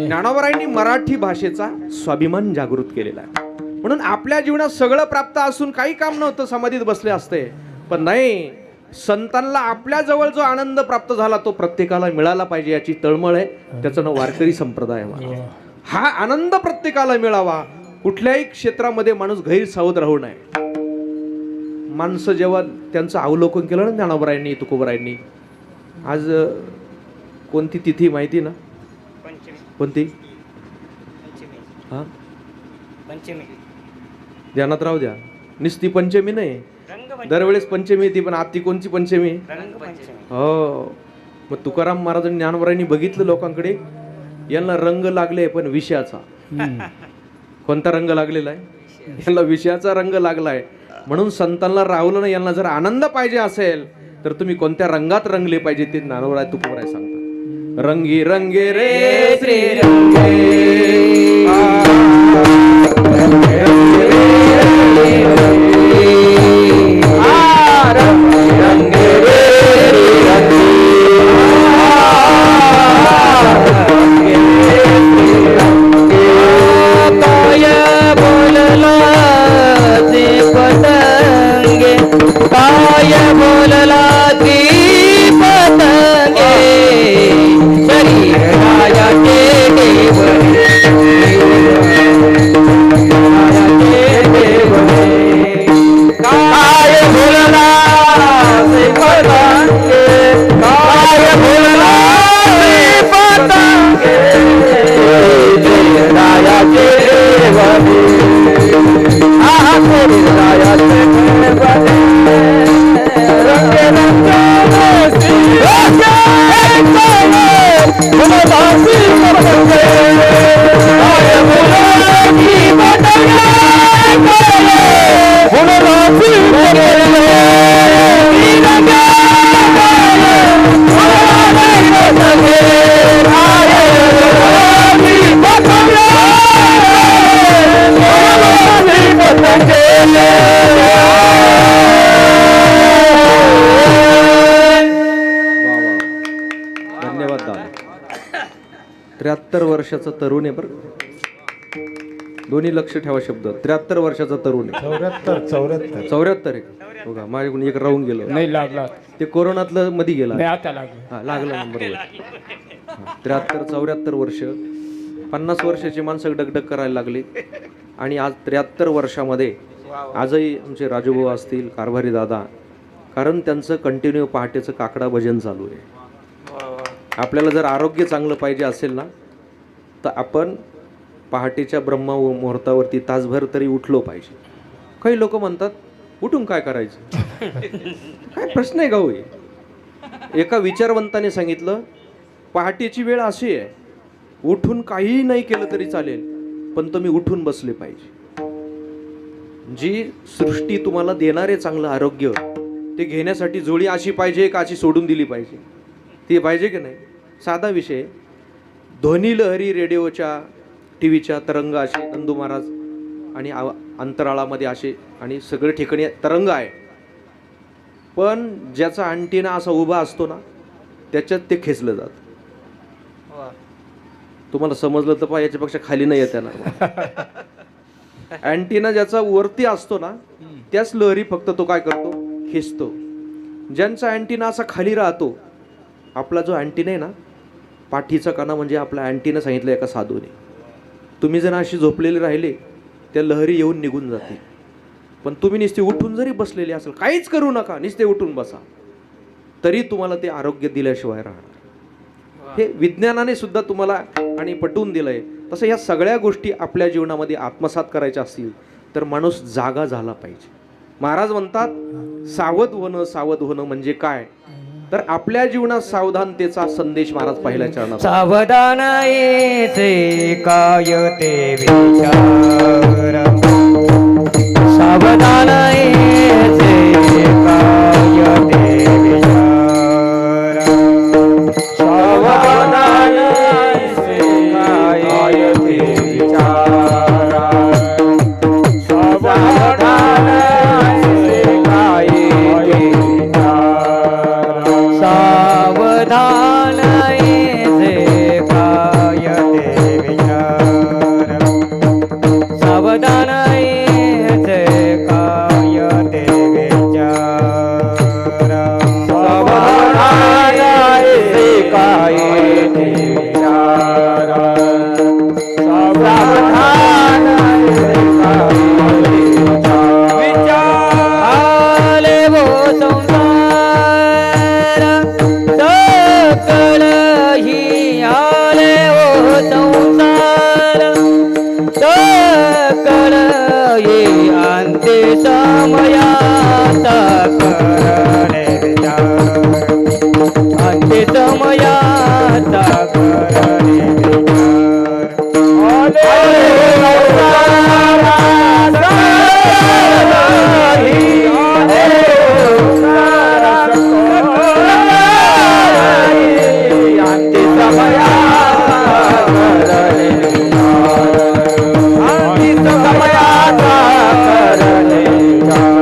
ज्ञानोबरायांनी मराठी भाषेचा स्वाभिमान जागृत केलेला आहे. म्हणून आपल्या जीवनात सगळं प्राप्त असून काही काम नव्हतं, समाधीत बसले असते. पण नाही, संतांना आपल्या जवळ जो आनंद प्राप्त झाला तो प्रत्येकाला मिळाला पाहिजे याची तळमळ आहे. त्याचं नाव वारकरी संप्रदाय आहे. हा आनंद प्रत्येकाला मिळावा. कुठल्याही क्षेत्रामध्ये माणूस गैरसावध राहू नये. माणसं जेव्हा त्यांचं अवलोकन केलं ना ज्ञानोबरायांनी, तुकोबरायांनी, आज कोणती तिथी माहिती ना? कोणती? ध्यानात राहू द्या. निस्ती पंचमी नाही, दरवेळेस पंचमी येते, पण आती कोणची पंचमी? हो. मग तुकाराम महाराजांनी ज्ञानोबरायांनी बघितलं लोकांकडे, यांना रंग लागले पण विषयाचा. कोणता रंग लागलेला आहे? यांना विषयाचा रंग लागलाय. म्हणून संतांना राहुलं ना, यांना जर आनंद पाहिजे असेल तर तुम्ही कोणत्या रंगात रंगले पाहिजे ते ज्ञानोबराय तुकोबराय सांगतात. रंगी रंगे रे श्री रंगे, 73 वर्षाचा तरुण आहे बरं. दोन्ही लक्ष ठेवा शब्द. 73 वर्षाचा तरुण आहे. 74 आहे बघा. माझ्याकडून एक राहून गेलो. नाही लागला. ते कोरोनातलं मध्ये गेला. नाही आता लागलं. हा लागला नंबर. 73-74 वर्ष. 50 वर्षाची माणसं डगडग करायला लागली. आणि आज 73 वर्षामध्ये आजही आमचे राजूभाऊ असतील, कारभारी दादा, कारण त्यांचं कंटिन्यू पहाटेचं काकडा भजन चालू आहे. आपल्याला जर आरोग्य चांगलं पाहिजे असेल ना तर आपण पहाटेच्या ब्रह्म मुहूर्तावरती तासभर तरी उठलो पाहिजे. काही लोक म्हणतात उठून काय करायचं. काय प्रश्न आहे गाऊ. एका विचारवंताने सांगितलं पहाटेची वेळ अशी आहे, उठून काहीही नाही केलं तरी चालेल, पण तुम्ही उठून बसले पाहिजे. जी सृष्टी तुम्हाला देणारे चांगलं आरोग्य ते घेण्यासाठी जोडी अशी पाहिजे का अशी सोडून दिली पाहिजे. ती पाहिजे की नाही. साधा विषय. ध्वनी लहरी रेडिओच्या टी व्हीच्या तरंग असे नंदू महाराज आणि अंतराळामध्ये असे आणि सगळे ठिकाणी तरंग आहे, पण ज्याचा अँटिना असा उभा असतो ना त्याच्यात ते खेचलं जातं. तुम्हाला समजलं तर पहा, याच्यापेक्षा खाली नाही येत ना. अँटिना ज्याचा वरती असतो ना त्याच लहरी फक्त तो काय करतो, खेचतो. ज्यांचा अँटिना असा खाली राहतो, आपला जो अँटिना आहे ना पाठीचा कणा म्हणजे आपला अँटिना सांगितलं एका साधूने, तुम्ही जर अशी झोपलेले राहिले त्या लहरी येऊन निघून जातील. पण तुम्ही नुसते उठून जरी बसलेले असेल, काहीच करू नका, नुसते उठून बसा, तरी तुम्हाला ते आरोग्य दिल्याशिवाय राहणार. हे विज्ञानाने सुद्धा तुम्हाला आणि पटवून दिलंय. तसं या सगळ्या गोष्टी आपल्या जीवनामध्ये आत्मसात करायच्या असतील तर माणूस जागा झाला पाहिजे. महाराज म्हणतात सावध होणं म्हणजे काय, तर आपल्या जीवनात सावधानतेचा संदेश महाराज पहिल्या चरणात. सावधान येते काय ते विचार, सावधान येते काय ते विचार, सावधान येते काय ते विचार, सावधान येते काय ते विचार, सावधान येते काय ते विचार, सावधान येते काय ते विचार, सावधान येते काय ते विचार, सावधान येते काय ते विचार. आले वो संसार सकळ ही, आले वो संसार सकळ ही, अंते समयाचा करणे विचार, अंते समयाचा करणे विचार. आले वो संसार सकळ ही, आले वो संसार सकळ ही, अंते समयाचा करणे विचार, अंते समयाचा करणे विचार.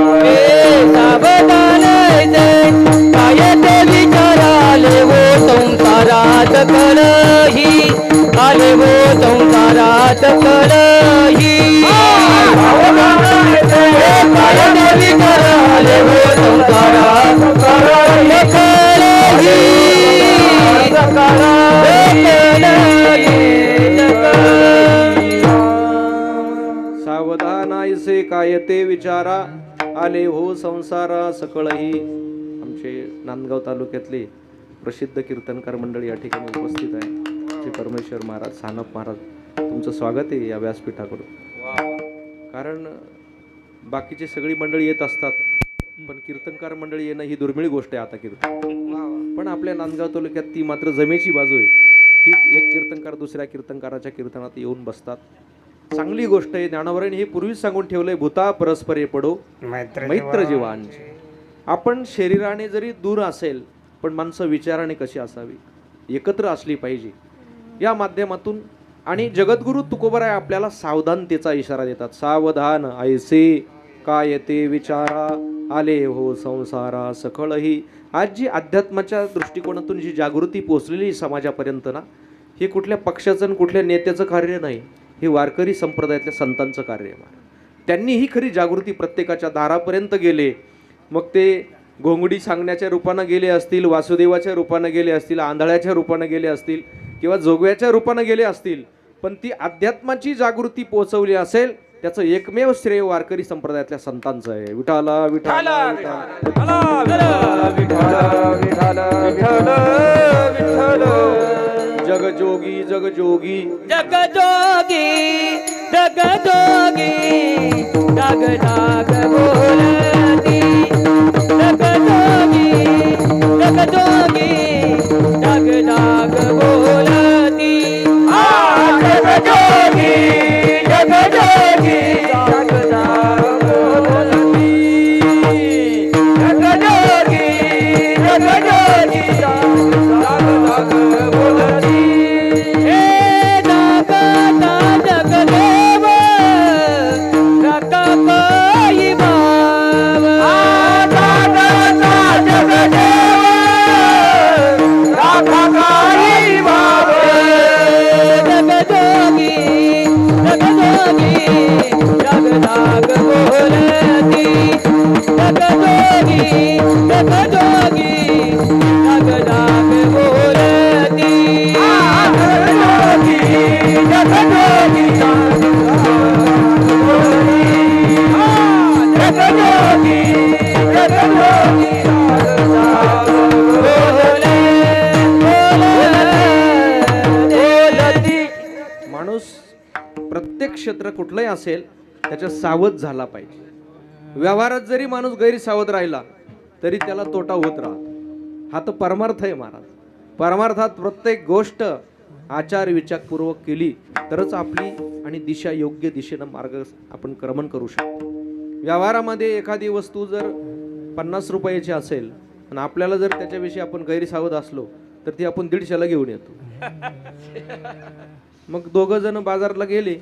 सावधान येते काय ते विचार, आले वो संसारात कलही, आले वो संसारात कलही, सावधान येते काय ते विचार, आले वो संसारात कलही, सावधान ऐसे काय ते विचारा, आले हो संसारा सकळही. आमचे नांदगाव तालुक्यातले प्रसिद्ध कीर्तनकार मंडळी या ठिकाणी उपस्थित आहे. श्री परमेश्वर महाराज, सानप महाराज, तुमचं स्वागत आहे या व्यासपीठाकडून. कारण बाकीची सगळी मंडळी येत असतात, पण कीर्तनकार मंडळी येणं ही दुर्मिळ गोष्ट आहे आता कीर्तन. पण आपल्या नांदगाव तालुक्यात ती मात्र जमेची बाजू आहे की एक कीर्तनकार दुसऱ्या कीर्तनकाराच्या कीर्तनात येऊन बसतात. चांगली गोष्ट आहे. ज्ञानोबरांनी हे पूर्वीच सांगून ठेवलंय, भूता परस्परे पडो मैत्र जीवांचे. आपण शरीराने जरी दूर असेल पण माणसं विचाराने कशी असावी, एकत्र असली पाहिजे. या माध्यमातून आणि जगद्गुरु तुकोबराय आपल्याला सावधानतेचा इशारा देतात. सावधान ऐसे काय ते विचारा, आले हो संसारा सकळही. आज जी अध्यात्माच्या दृष्टिकोनातून जी जागृती पोहोचलेली समाजापर्यंत ना, हे कुठल्या पक्षाचं आणि कुठल्या नेत्याचं कार्य नाही, हे वारकरी संप्रदायातल्या संतांचं कार्य आहे महाराज. त्यांनी ही खरी जागृती प्रत्येकाच्या दारापर्यंत गेले. मग ते घोंगडी सांगण्याच्या रूपानं गेले असतील, वासुदेवाच्या रूपानं गेले असतील, आंधळ्याच्या रूपानं गेले असतील किंवा जोगव्याच्या रूपानं गेले असतील, पण ती अध्यात्माची जागृती पोहोचवली असेल त्याचं एकमेव श्रेय वारकरी संप्रदायातल्या संतांचं आहे. विठाला विठाला जगजोगी जगजोगी जगजोगी जगजोगी जग जाग बोलती जगजोगी जगजोगी जग जाग बोलती जगजोगी जगजोगी जग जाग बोलती जगजोगी जगजोगी जग जाग बोलती माणूस प्रत्येक क्षेत्र कुठलंही असेल त्याच्या सावध झाला पाहिजे. व्यवहारात जरी माणूस गैरसावध राहिला तरी त्याला तोटा होत राहतो. हा तर परमार्थ आहे महाराज. परमार्थात प्रत्येक गोष्ट आचार विचारपूर्वक केली तरच आपली आणि दिशा योग्य दिशेनं मार्ग आपण क्रमण करू शकतो. व्यवहारामध्ये एखादी वस्तू जर 50 रुपयाची असेल आणि आपल्याला जर त्याच्याविषयी आपण गैरसावध असलो तर ती आपण 150ला घेऊन येतो. मग दोघं जण बाजारला गेले,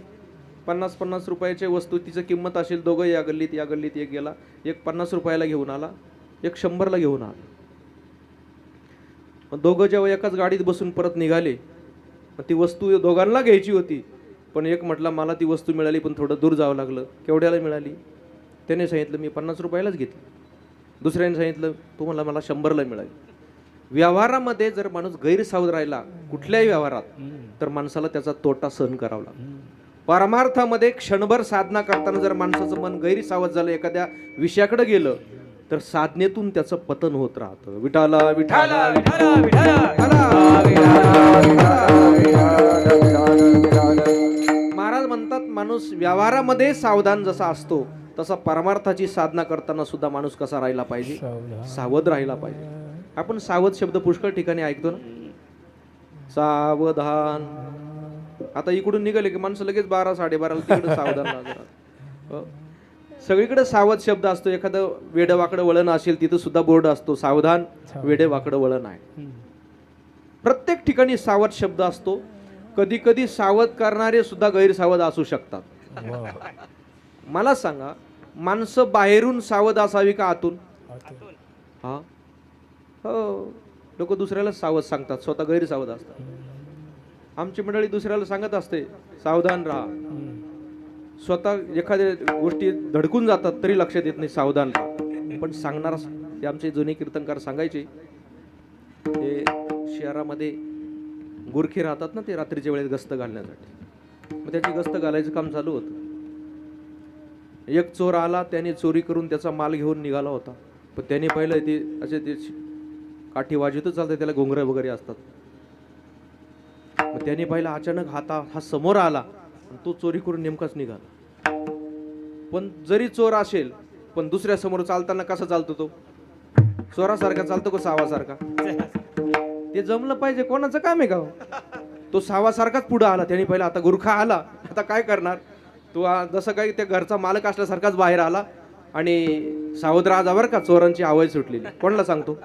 50-50 रुपयाची वस्तू तिचं किंमत असेल, दोघं या गल्लीत एक गेला, एक 50 रुपयाला घेऊन आला, एक 100ला घेऊन आला. मग दोघं जेव्हा एकाच गाडीत बसून परत निघाले, मग ती वस्तू दोघांना घ्यायची होती, पण एक म्हटला मला ती वस्तू मिळाली पण थोडं दूर जावं लागलं. केवढ्याला मिळाली? त्याने सांगितलं मी 50 रुपयालाच घेतली. दुसऱ्याने सांगितलं तुम्हाला मला 100ला मिळाली. व्यवहारामध्ये जर माणूस गैरसावध राहिला कुठल्याही व्यवहारात तर माणसाला त्याचा तोटा सहन करावा लागतो. परमार्थामध्ये क्षणभर साधना करताना जर माणसाचं मन गैरसावध झालं, एखाद्या विषयाकडे गेलं तर साधनेतून त्याचं पतन होत राहतं. विठाला विठाला महाराज म्हणतात माणूस व्यवहारामध्ये सावधान जसा असतो तसा परमार्थाची साधना करताना सुद्धा माणूस कसा राहिला पाहिजे? सावध राहिला पाहिजे. आपण सावध शब्द पुष्कळ ठिकाणी ऐकतो ना, सावधान. आता इकडून निघाले की माणसं लगेच 12-12:30 तिकडे सावधान. सगळीकडे सावध शब्द असतो. एखादं वेडवाकडं वळण असेल तिथं सुद्धा बोर्ड असतो सावधान वेडेवाकडं वळण आहे. प्रत्येक ठिकाणी सावध शब्द असतो. कधी कधी सावध करणारे सुद्धा गैरसावध असू शकतात. मला सांगा, माणसं बाहेरून सावध असावी का आतून? हा हो, लोक दुसऱ्याला सावध सांगतात, स्वतः गैरसावध असतात. आमची मंडळी दुसऱ्याला सांगत असते सावधान राहा, स्वतः एखाद्या गोष्टी धडकून जातात तरी लक्षात येत नाही सावधान राहा. पण सांगणारा, ते आमचे जुने कीर्तनकार सांगायचे, ते शहरामध्ये गुरखे राहतात ना, ते रात्रीच्या वेळेत गस्त घालण्यासाठी. मग त्याची गस्त घालायचं काम चालू होतं. एक चोर आला, त्याने चोरी करून त्याचा माल घेऊन निघाला होता. पण त्याने पाहिलं ते असे ते काठी वाजवतच चालतं, त्याला घोंगरे वगैरे असतात. मग त्याने पाहिलं अचानक हा समोर आला, तो चोरी करून नेमकाच निघाला. पण जरी चोर असेल पण दुसऱ्या समोर चालताना कसा चालतो? तो चोरासारखा चालतो का सावासारखा? ते जमलं पाहिजे. कोणाचं काम आहे का? तो सावासारखाच पुढे आला. त्याने पाहिलं आता गुरखा आला, आता काय करणार? तो जसं काही त्या घरचा मालक असल्यासारखाच बाहेर आला आणि सावध राहा बरं का, चोरांची आवाज सुटलेली. कोणाला सांगतो?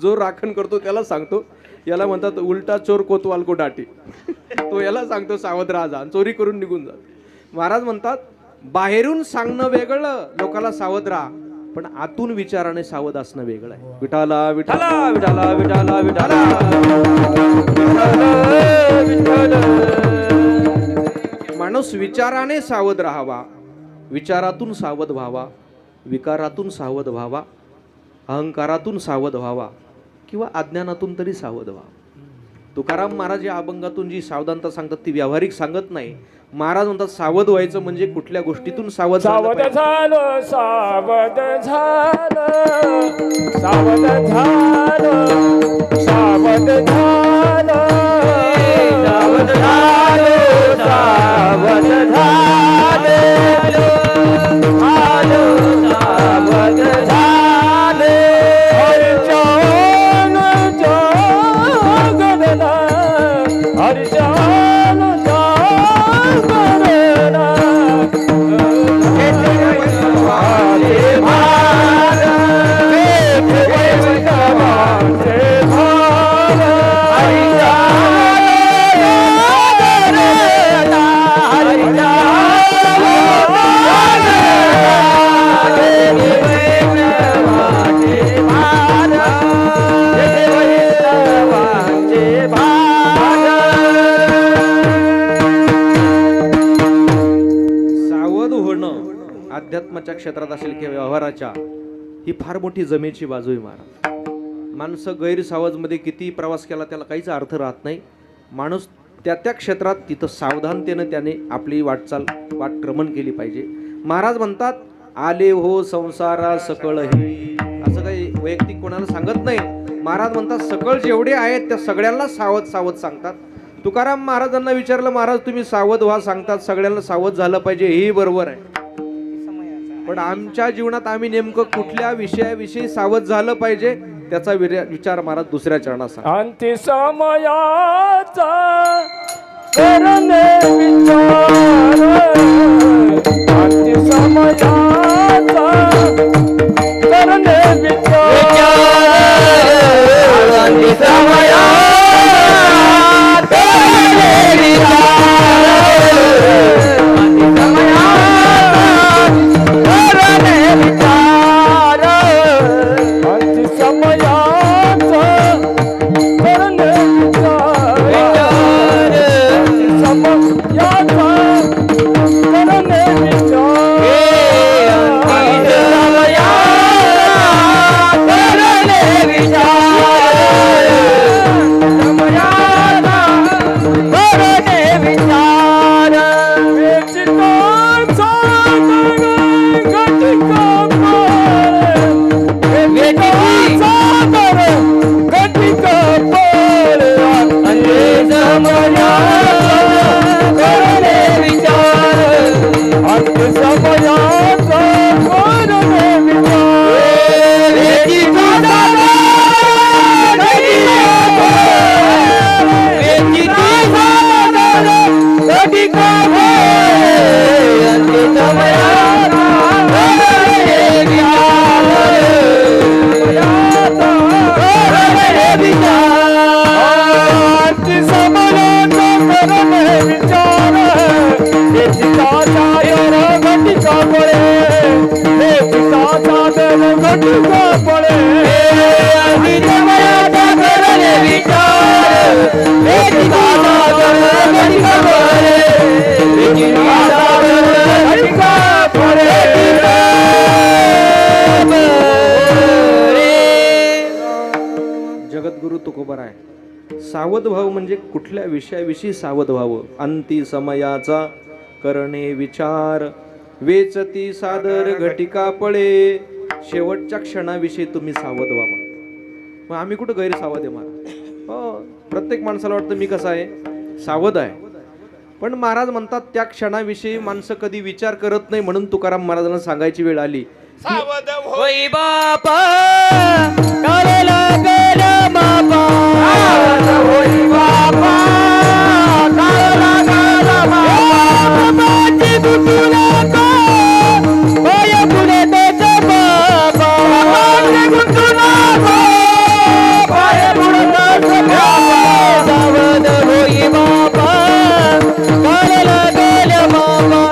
जो राखण करतो त्याला सांगतो. याला म्हणतात उलटा चोर कोतवाल को डाटी. तो याला सांगतो सावध राहा, चोरी करून निघून जा. महाराज म्हणतात बाहेरून सांगणं वेगळं, लोकाला सावध राहा, पण आतून विचाराने सावध असणं वेगळं आहे. विठाला विठाला विठाला विठाला विठाला माणूस विचाराने सावध राहावा, विचारातून सावध व्हावा, विकारातून सावध व्हावा, अहंकारातून सावध व्हावा किंवा अज्ञानातून तरी सावध व्हावा. तुकाराम महाराज या अभंगातून जी सावधानता सांगतात ती व्यावहारिक सांगत नाही. महाराज म्हणतात सावध व्हायचं म्हणजे कुठल्या गोष्टीतून सावध सावध झालं सावध झालं सावध झालं सावध झालं सावध झालं सावध झालं सावध झाले हरिचरण जागरणा हरिचरण जागरणा अध्यात्माच्या क्षेत्रात असेल किंवा व्यवहाराच्या, ही फार मोठी जमेची बाजू आहे महाराज. माणसं गैरसावजमध्ये किती प्रवास केला त्याला काहीच अर्थ राहत नाही. माणूस त्या त्या क्षेत्रात तिथं सावधानतेनं त्याने आपली वाटक्रमण केली पाहिजे. महाराज म्हणतात आले हो संसारा सकळ हे, असं काही वैयक्तिक कोणाला सांगत नाही. महाराज म्हणतात सकळ जेवढे आहेत त्या सगळ्यांना सावध सावध सांगतात. तुकाराम महाराजांना विचारलं, महाराज तुम्ही सावध व्हा सांगतात, सगळ्यांना सावध झालं पाहिजे, हेही बरोबर आहे. पण आमच्या जीवनात आम्ही नेमकं कुठल्या विषयाविषयी सावध झालं पाहिजे त्याचा विचार महाराज दुसऱ्या चरणात सांगतात. अंती समयाचा करणे विचार अंती समयाचा करणे विचार अंती समयात करणे विचार अंती समयात अंती समयात करणे विचार अंती समयात करणे जगद्गुरु तुकोबराय सावध व्हावं म्हणजे कुठल्या विषयाविषयी सावध व्हावं. अंती समयाचा करणे विचार वेचती सादर घटिका पळे, शेवटच्या क्षणाविषयी तुम्ही सावध व्हावं. मग आम्ही कुठं गैरसावध आहे महाराज? हो, प्रत्येक माणसाला वाटतं मी कसा आहे, सावध आहे. पण महाराज म्हणतात त्या क्षणाविषयी माणसं कधी विचार करत नाही. म्हणून तुकाराम महाराजांना सांगायची वेळ आली, सावध होई बापा काले लागल बापा सावध होई बापा काले लागल बापा बाची गुटुला का पाय पुढे त्याच बापा बाची गुटुला का पाय पुढे त्याच बापा सावध होई बापा काले लागल बापा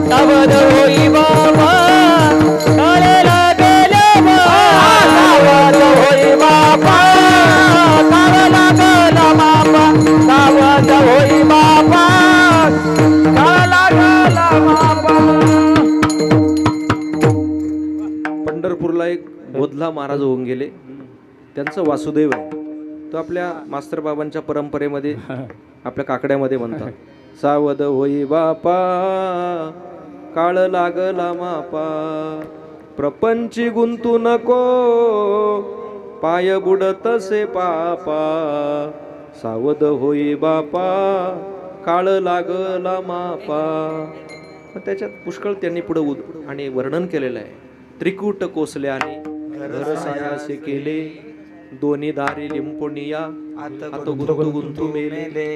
सावध होई बापा सावध होई बापा काला लागला महाराज होऊन गेले. त्यांचं वासुदेव आहे, तो आपल्या मास्तर बाबांच्या परंपरेमध्ये आपल्या काकड्यामध्ये म्हणतात, सावध होई बापा काळ लागला मापा, प्रपंची गुंतू नको पाय बुडतसे पापा, सावध होई बापा काळ लागला मापा. मग त्याच्यात पुष्कळ त्यांनी पुढे आणि वर्णन केलेलं आहे. त्रिकूट कोसल्याने घर सायासे केले, दोन्ही दारी लिंपुनिया आता गुंतू गुंतू मेले.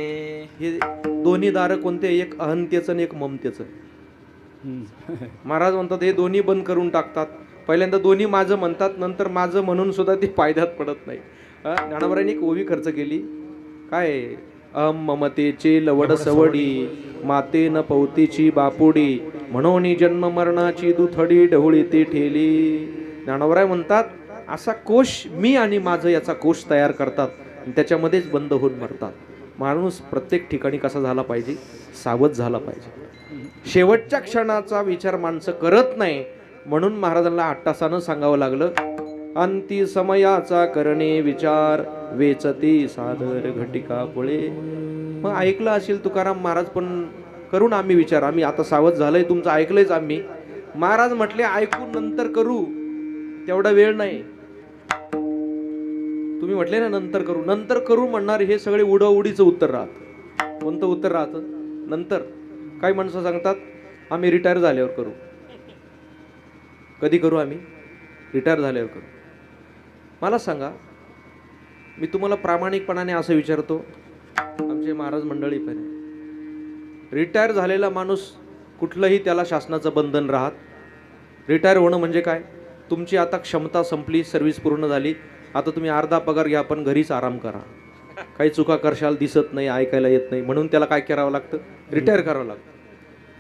हे दोन्ही दार कोणते? एक अहंतेचं आणि एक ममतेचं. महाराज म्हणतात हे दोन्ही बंद करून टाकतात. पहिल्यांदा दोन्ही माझं म्हणतात, नंतर माझं म्हणून सुद्धा ते फायद्यात पडत नाही. ज्ञानोबांनी एक ओवी खर्च केली, काय अहम ममतेचे लवड सवडी, माते न पवतीची बापुडी, म्हणून जन्म मरणाची दुथडी ढवळी ते ठेली. ज्ञानोबराय म्हणतात असा कोश मी आणि माझं याचा कोश तयार करतात आणि त्याच्यामध्येच बंद होऊन मरतात. माणूस प्रत्येक ठिकाणी कसा झाला पाहिजे? सावध झाला पाहिजे. शेवटच्या क्षणाचा विचार माणसं करत नाही, म्हणून महाराजांना आट्टासानं सांगावं लागलं, अंती समयाचा करणे विचार, वेचती सादर घटिका पुळे. मग ऐकलं असेल तुकाराम महाराज, पण करून आम्ही विचार, आम्ही आता सावध झालंय, तुमचं ऐकलंयच आम्ही. महाराज म्हटले ऐकून नंतर करू, तेवढा वेळ नाही. तुम्ही म्हटले ना नंतर करू, नंतर करू म्हणणार हे सगळे उडीचं उत्तर राहत. कोणतं उत्तर राहतं? नंतर. काही माणसं सांगतात आम्ही रिटायर झाल्यावर करू. कधी करू? आम्ही रिटायर झाल्यावर करू. मला सांगा, मी तुम्हाला प्रामाणिकपणाने असं विचारतो, आमचे महाराज मंडळी पण, रिटायर झालेला माणूस कुठलंही त्याला शासनाचं बंधन राहत. रिटायर होणं म्हणजे काय? तुमची आता क्षमता संपली, सर्व्हिस पूर्ण झाली, आता तुम्ही अर्धा पगार घ्या पण घरीच आराम करा. काही चुका करशाल, दिसत नाही, ऐकायला येत नाही, म्हणून त्याला काय करावं लागतं? रिटायर करावं लागतं.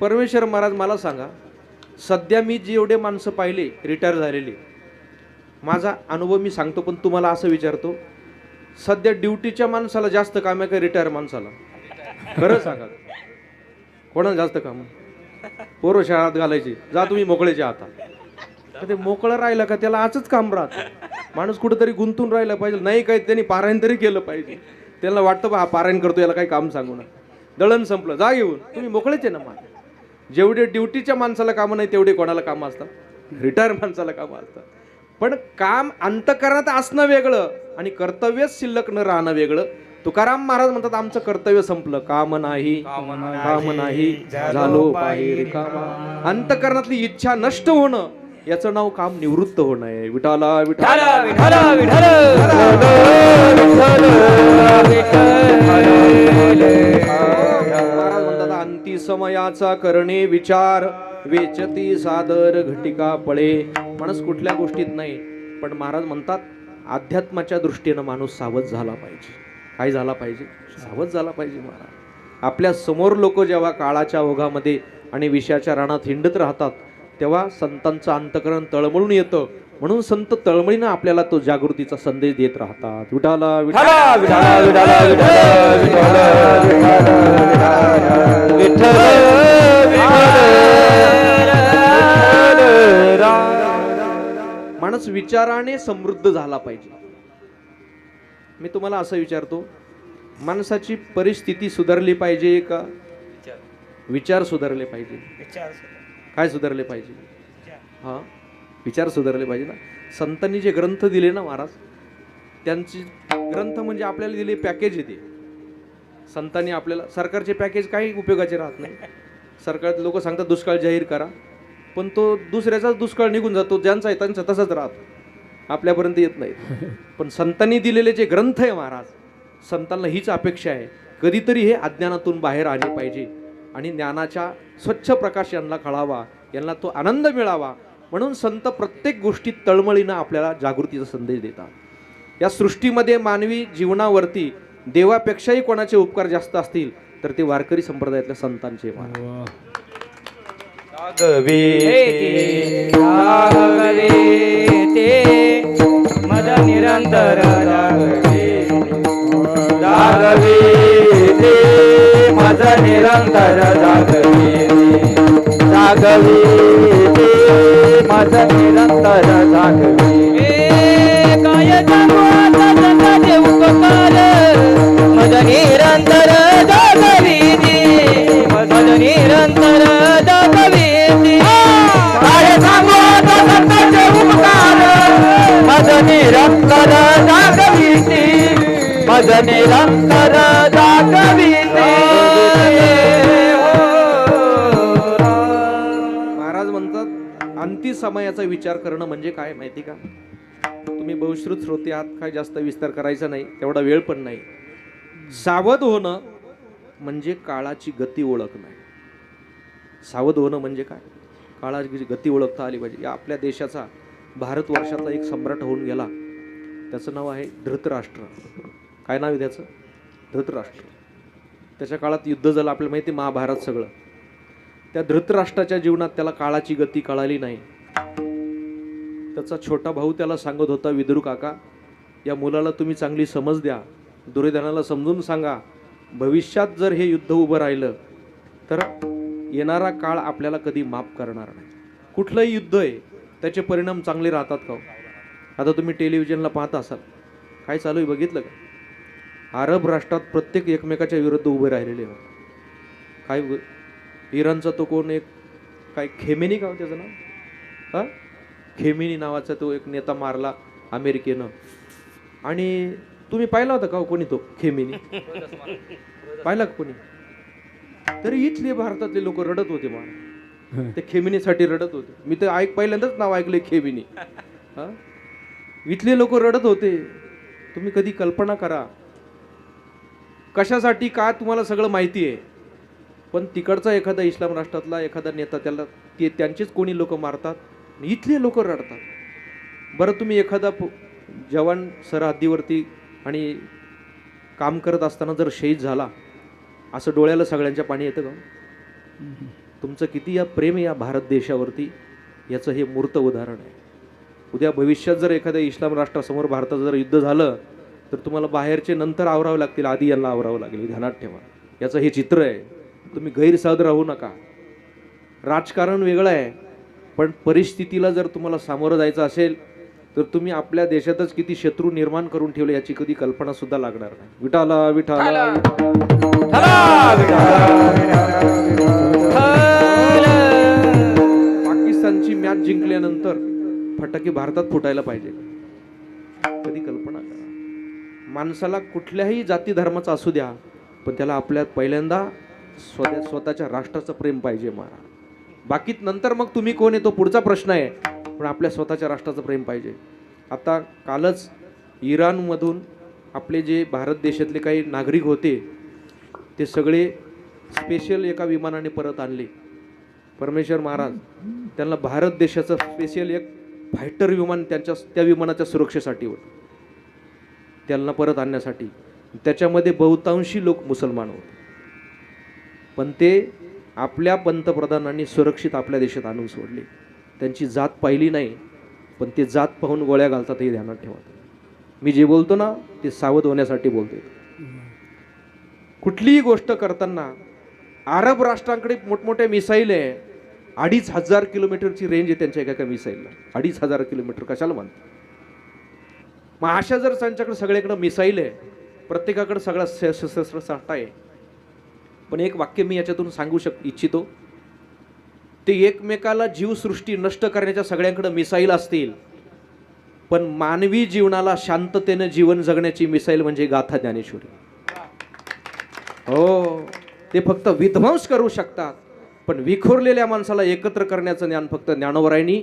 परमेश्वर महाराज मला सांगा, सध्या मी जेवढे माणसं पाहिले रिटायर झालेले, माझा अनुभव मी सांगतो, पण तुम्हाला असं विचारतो, सध्या ड्युटीच्या माणसाला जास्त काम आहे का रिटायर माणसाला? खरं सांगा, कोणाला जास्त काम? पोरं शाळात घालायची, जा तुम्ही मोकळेचे. आता ते मोकळं राहिलं का त्याला आजच काम राहतं. माणूस कुठेतरी गुंतून राहिला पाहिजे, नाही काही त्यांनी पारायण तरी केलं पाहिजे. त्याला वाटतं बा हा पारायण करतो, याला काही काम सांगू ना, दळण संपलं, जा घेऊन, तुम्ही मोकळेच आहे ना. मान जेवढे ड्युटीच्या माणसाला कामं नाही तेवढे कोणाला कामं असतात? रिटायर माणसाला कामं असतात. पण काम अंतःकरणात असणं वेगळं आणि कर्तव्यच शिल्लक न राहणं वेगळं. तुकाराम महाराज म्हणतात आमचं कर्तव्य संपलं, काम नाही झालो बाहेर कामा. अंतःकरणातली इच्छा नष्ट होणं याचं नाव काम निवृत्त होणं आहे. विठाला विठाला विठाला विठाला महाराज म्हणतात अंती समयाचा करणे विचार, वेचती सादर घटिका पळे. माणूस कुठल्या गोष्टीत नाही, पण महाराज म्हणतात अध्यात्माच्या दृष्टीनं माणूस सावध झाला पाहिजे. काय झाला पाहिजे? सावध झाला पाहिजे. महाराज आपल्या समोर लोक जेव्हा काळाच्या ओघामध्ये आणि विषयाच्या रानात हिंडत राहतात, तेव्हा संतांचं अंतःकरण तळमळून येतं. म्हणून संत तळमळीनं आपल्याला तो जागृतीचा संदेश देत राहतात. विठाला विठाला विठाला विठाला माणूस विचाराने समृद्ध झाला पाहिजे. मी तुम्हाला असं विचारतो, माणसाची परिस्थिती सुधारली पाहिजे का विचार सुधारले पाहिजे? काय सुधारले पाहिजे? हा, विचार सुधारले पाहिजे ना. संतांनी जे ग्रंथ दिले ना महाराज, त्यांची ग्रंथ म्हणजे आपल्याला दिले पॅकेज येते. संतांनी आपल्याला, सरकारचे पॅकेज काही उपयोगाचे राहत नाही. सरकार लोक सांगतात दुष्काळ जाहीर करा, पण तो दुसऱ्याचाच दुष्काळ निघून जातो, ज्यांचा आहे त्यांचा तसाच राहतो, आपल्यापर्यंत येत नाही. पण संतांनी दिलेले जे ग्रंथ आहे महाराज, संतांना हीच अपेक्षा आहे, कधीतरी हे अज्ञानातून बाहेर आले पाहिजे आणि ज्ञानाच्या स्वच्छ प्रकाश यांना कळावा, यांना तो आनंद मिळावा. म्हणून संत प्रत्येक गोष्टीत तळमळीनं आपल्याला जागृतीचा संदेश देतात. या सृष्टीमध्ये मानवी जीवनावरती देवापेक्षाही कोणाचे उपकार जास्त असतील तर ते वारकरी संप्रदायातल्या संतांचे. मद निरंतर मद निरंतर जागवी मद निरंतर जागवी समयाचा विचार करणं म्हणजे काय माहिती का? तुम्ही बहुश्रुत श्रोते आहात, काय जास्त विस्तार करायचा नाही, तेवढा वेळ पण नाही. सावध होणं म्हणजे काळाची गती ओळखणं. सावध होणं म्हणजे काय? काळाची गती ओळखता आली पाहिजे. या आपल्या देशाचा भारतवर्षातला एक सम्राट होऊन गेला, त्याचं नाव आहे धृतराष्ट्र. काय नाव आहे त्याचं? धृतराष्ट्र. त्याच्या काळात युद्ध झालं, आपल्याला माहिती, महाभारत सगळं. त्या धृतराष्ट्राच्या जीवनात त्याला काळाची गती कळाली नाही. त्याचा छोटा भाऊ त्याला सांगत होता, विदुर काका, या मुलाला तुम्ही चांगली समज द्या, दुर्योधनाला समजून सांगा, भविष्यात जर हे युद्ध उभं राहिलं तर येणारा काळ आपल्याला कधी माफ करणार नाही. कुठलंही युद्ध आहे त्याचे परिणाम चांगले राहतात का? आता तुम्ही टेलिव्हिजनला पाहत असाल, काय चालू आहे बघितलं का? अरब राष्ट्रात प्रत्येक एकमेकाच्या विरुद्ध उभे राहिलेले. काय इराणचा तो कोण एक काय खेमेनी का त्याचं नाव? हां, खेमेनी नावाचा तो एक नेता मारला अमेरिकेनं. आणि तुम्ही पाहिला होता का कोणी तो खेमेनी? पाहिला का कोणी? तरी इथले भारतातले लोक रडत होते, मला ते खेमिनीसाठी रडत होते. मी तर पहिल्यांदाच नाव ऐकले खेमिनी. हां, इथले लोक रडत होते. तुम्ही कधी कल्पना करा कशासाठी, का तुम्हाला सगळं माहिती आहे, पण तिकडचा एखादा इस्लाम राष्ट्रातला एखादा नेता, त्याला ते त्यांचेच कोणी लोक मारतात, इथले लोक रडतात. बरं, तुम्ही एखादा जवान सरहद्दीवरती आणि काम करत असताना जर शहीद झाला, असं डोळ्याला सगळ्यांच्या पाणी येतं का? तुमचं किती या प्रेम या भारत देशावरती, याचं हे मूर्त उदाहरण आहे. उद्या भविष्यात जर एखाद्या इस्लाम राष्ट्रासमोर भारताचं जर युद्ध झालं तर तुम्हाला बाहेरचे नंतर आवरावं लागतील, आधी यांना आवरावं लागेल. ध्यानात ठेवा, याचं हे चित्र आहे. तुम्ही गैरसावध राहू नका. राजकारण वेगळं आहे, पण परिस्थितीला जर तुम्हाला सामोरं जायचं असेल तर तुम्ही आपल्या देशातच किती शत्रू निर्माण करून ठेवले याची कधी कल्पना सुद्धा लागणार नाही. विठाला विठाला पाकिस्तानची मॅच जिंकल्यानंतर फटाके भारतात फुटायला पाहिजे, कधी कल्पना करा. माणसाला कुठल्याही जाती धर्माचा असू द्या, पण त्याला आपल्या पहिल्यांदा स्वतःच्या राष्ट्राचं प्रेम पाहिजे महाराज. बाकीत नंतर मग तुम्ही कोण आहे तो पुढचा प्रश्न आहे, पण आपल्या स्वतःच्या राष्ट्राचं प्रेम पाहिजे. आता कालच इराणमधून आपले जे भारत देशातले काही नागरिक होते ते सगळे स्पेशल एका विमानाने परत आणले. परमेश्वर महाराज त्यांना भारत देशाचं स्पेशल एक फायटर विमान त्या विमानाच्या सुरक्षेसाठी होतं, त्यांना परत आणण्यासाठी. त्याच्यामध्ये बहुतांशी लोक मुसलमान होते, पण ते आपल्या पंतप्रधानांनी सुरक्षित आपल्या देशात आणून सोडले. त्यांची जात पाहिली नाही, पण ते जात पाहून गोळ्या घालतात, हे ध्यानात ठेवा. मी जे बोलतो ना ते सावध होण्यासाठी बोलतोय. कुठलीही गोष्ट करताना अरब राष्ट्रांकडे मोठमोठ्या मिसाईल आहे, 2500 किलोमीटरची रेंज आहे त्यांच्या एका मिसाईलला. 2500 किलोमीटर कशाला म्हणतात? मग अशा जर त्यांच्याकडे सगळ्याकडे मिसाईल आहे, प्रत्येकाकडे सगळा शस्त्र साठा आहे, पण एक वाक्य मी याच्यातून सांगू इच्छितो, ते एकमेकाला जीवसृष्टी नष्ट करण्याच्या सगळ्यांकडे मिसाईल असतील, पण मानवी जीवनाला शांततेने जीवन जगण्याची मिसाईल म्हणजे गाथा ज्ञानेश्वरी. हो, ते फक्त विध्वंस करू शकतात, पण विखुरलेल्या माणसाला एकत्र करण्याचं ज्ञान फक्त ज्ञानोबरायांनी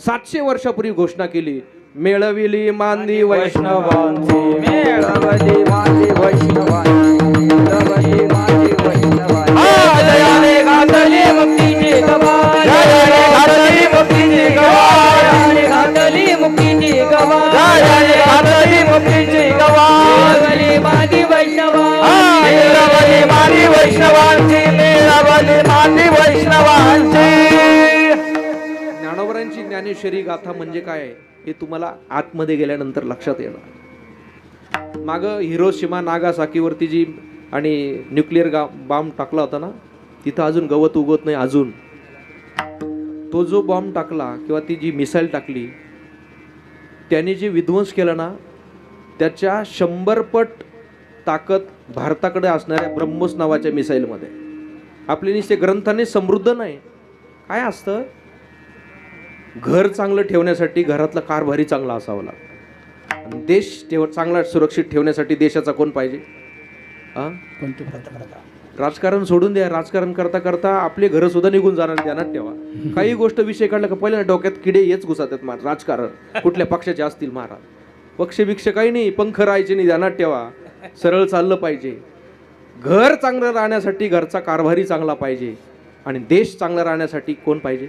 700 वर्षापूर्वी घोषणा केली. मेळविली मांदी वैष्णवांची, मेळवली मांदी वैष्णवांची, मेळवली मांदी वैष्णवांची. जयाने घातली मुक्तीची गवार, जयाने घातली मुक्तीची गवार, जयाने घातली मुक्तीची गवार, जयाने घातली मुक्तीची गवार. मेळवली मांदी वैष्णवांची, मेळवली मांदी वैष्णवांची, मेळवली मांदी वैष्णवांची. ज्ञानोबरांची ज्ञानेश्वरी गाथा म्हणजे काय हे तुम्हाला आतमध्ये गेल्यानंतर लक्षात येणार. मागं हिरोशिमा नागासाकीवरती जी आणि न्यूक्लिअर बॉम्ब टाकला होता ना, तिथं अजून गवत उगवत नाही. अजून तो जो बॉम्ब टाकला किंवा ती जी मिसाईल टाकली त्याने जे विध्वंस केला ना, त्याच्या 100 पट ताकद भारताकडे असणाऱ्या ब्रह्मोस नावाच्या मिसाईलमध्ये. आपले नुसते ग्रंथाने समृद्ध नाही. काय असतं, घर चांगलं ठेवण्यासाठी घरातला कारभारी चांगला असावा लागतो. देश चांगला सुरक्षित ठेवण्यासाठी देशाचा कोण पाहिजे? राजकारण सोडून द्या. राजकारण करता करता आपले घरं सुद्धा निघून जाणार, ध्यानात ठेवा. काही गोष्ट विषय काढला का पहिल्या डोक्यात किडे हेच घुसतात. राजकारण कुठल्या पक्षाचे असतील महाराज, पक्ष बिक्ष काही नाही, पंख राहायचे नाही, ध्यानात ठेवा. सरळ चाललं पाहिजे. घर चांगलं राहण्यासाठी घरचा कारभारी चांगला पाहिजे आणि देश चांगला राहण्यासाठी कोण पाहिजे?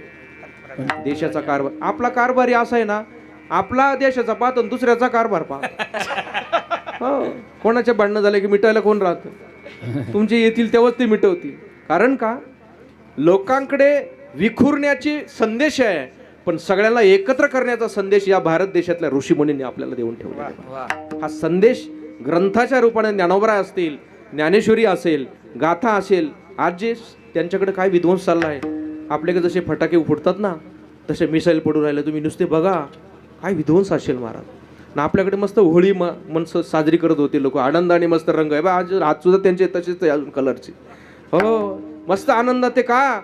देशाचा कारभार. आपला कारभारी असा आहे ना, आपला देशाचा पाहतो आणि दुसऱ्याचा कारभार हो. कोणाच्या भांडणं झाले की मिटायला कोण राहतं? तुमचे येतील तेव्हाच ते मिटवतील. कारण का? लोकांकडे विखुरण्याची संदेश आहे, पण सगळ्यांना एकत्र करण्याचा संदेश या भारत देशातल्या ऋषीमुनींनी आपल्याला देऊन ठेवला आहे. हा संदेश ग्रंथाच्या रूपाने ज्ञानोबा असतील, ज्ञानेश्वरी असेल, गाथा असेल. आज जे त्यांच्याकडे काय विध्वंस चालला आहे. आपल्याकडे जसे फटाके फुटतात ना, तसे मिसाईल पडून राहिले. तुम्ही नुसते बघा काय विध्वंस असेल महाराज. ना आपल्याकडे मस्त होळी मनस साजरी करत होते लोक, आनंदाने मस्त रंग आहे बा. आज सुद्धा त्यांचे तसेच अजून कलरचे. हो, मस्त आनंद. ते का?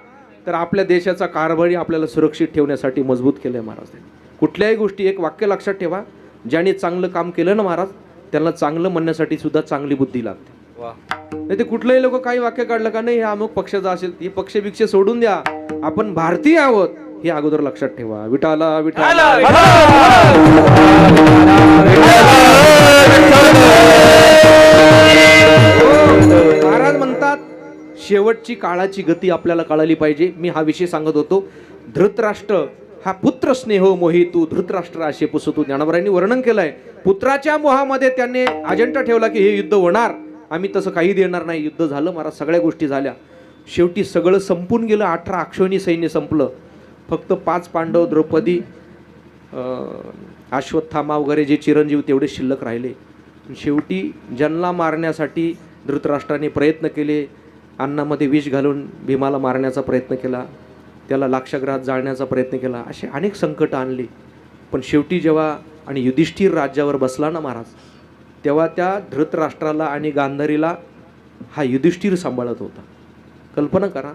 तर आपल्या देशाचा कारभारी आपल्याला सुरक्षित ठेवण्यासाठी मजबूत केलंय महाराज. कुठल्याही गोष्टी एक वाक्य लक्षात ठेवा, ज्याने चांगलं काम केलं ना महाराज, त्यांना चांगलं म्हणण्यासाठी सुद्धा चांगली बुद्धी लागते. नाही ते कुठलेही लोक काही वाक्य काढलं का नाही हे अमुक पक्षाचा असेल, ही पक्ष बिक्ष सोडून द्या. आपण भारतीय आहोत हे अगोदर लक्षात ठेवा. विठाला विठाला. महाराज म्हणतात शेवटची काळाची गती आपल्याला कळाली पाहिजे. मी हा विषय सांगत होतो. धृतराष्ट्र हा पुत्र स्नेहो मोही तू धृतराष्ट्र असे पुसतू. ज्ञानोबांनी वर्णन केलंय. पुत्राच्या मोहामध्ये त्यांनी अजेंडा ठेवला की हे युद्ध होणार, आम्ही तसं काही देणार नाही. युद्ध झालं महाराज, सगळ्या गोष्टी झाल्या. शेवटी सगळं संपून गेलं. 18 अक्षोणी सैन्य संपलं. फक्त 5 पांडव, द्रौपदी, अश्वत्थामा वगैरे जे चिरंजीव तेवढे शिल्लक राहिले. शेवटी ज्यांना मारण्यासाठी धृतराष्ट्राने प्रयत्न केले, अन्नामध्ये विष घालून भीमाला मारण्याचा प्रयत्न केला, त्याला लाक्षागृहात जाळण्याचा प्रयत्न केला, असे अनेक संकट आणले. पण शेवटी जेव्हा आणि युधिष्ठिर राज्यावर बसला ना महाराज, तेव्हा त्या धृतराष्ट्राला आणि गांधारीला हा युधिष्ठिर सांभाळत होता. कल्पना करा,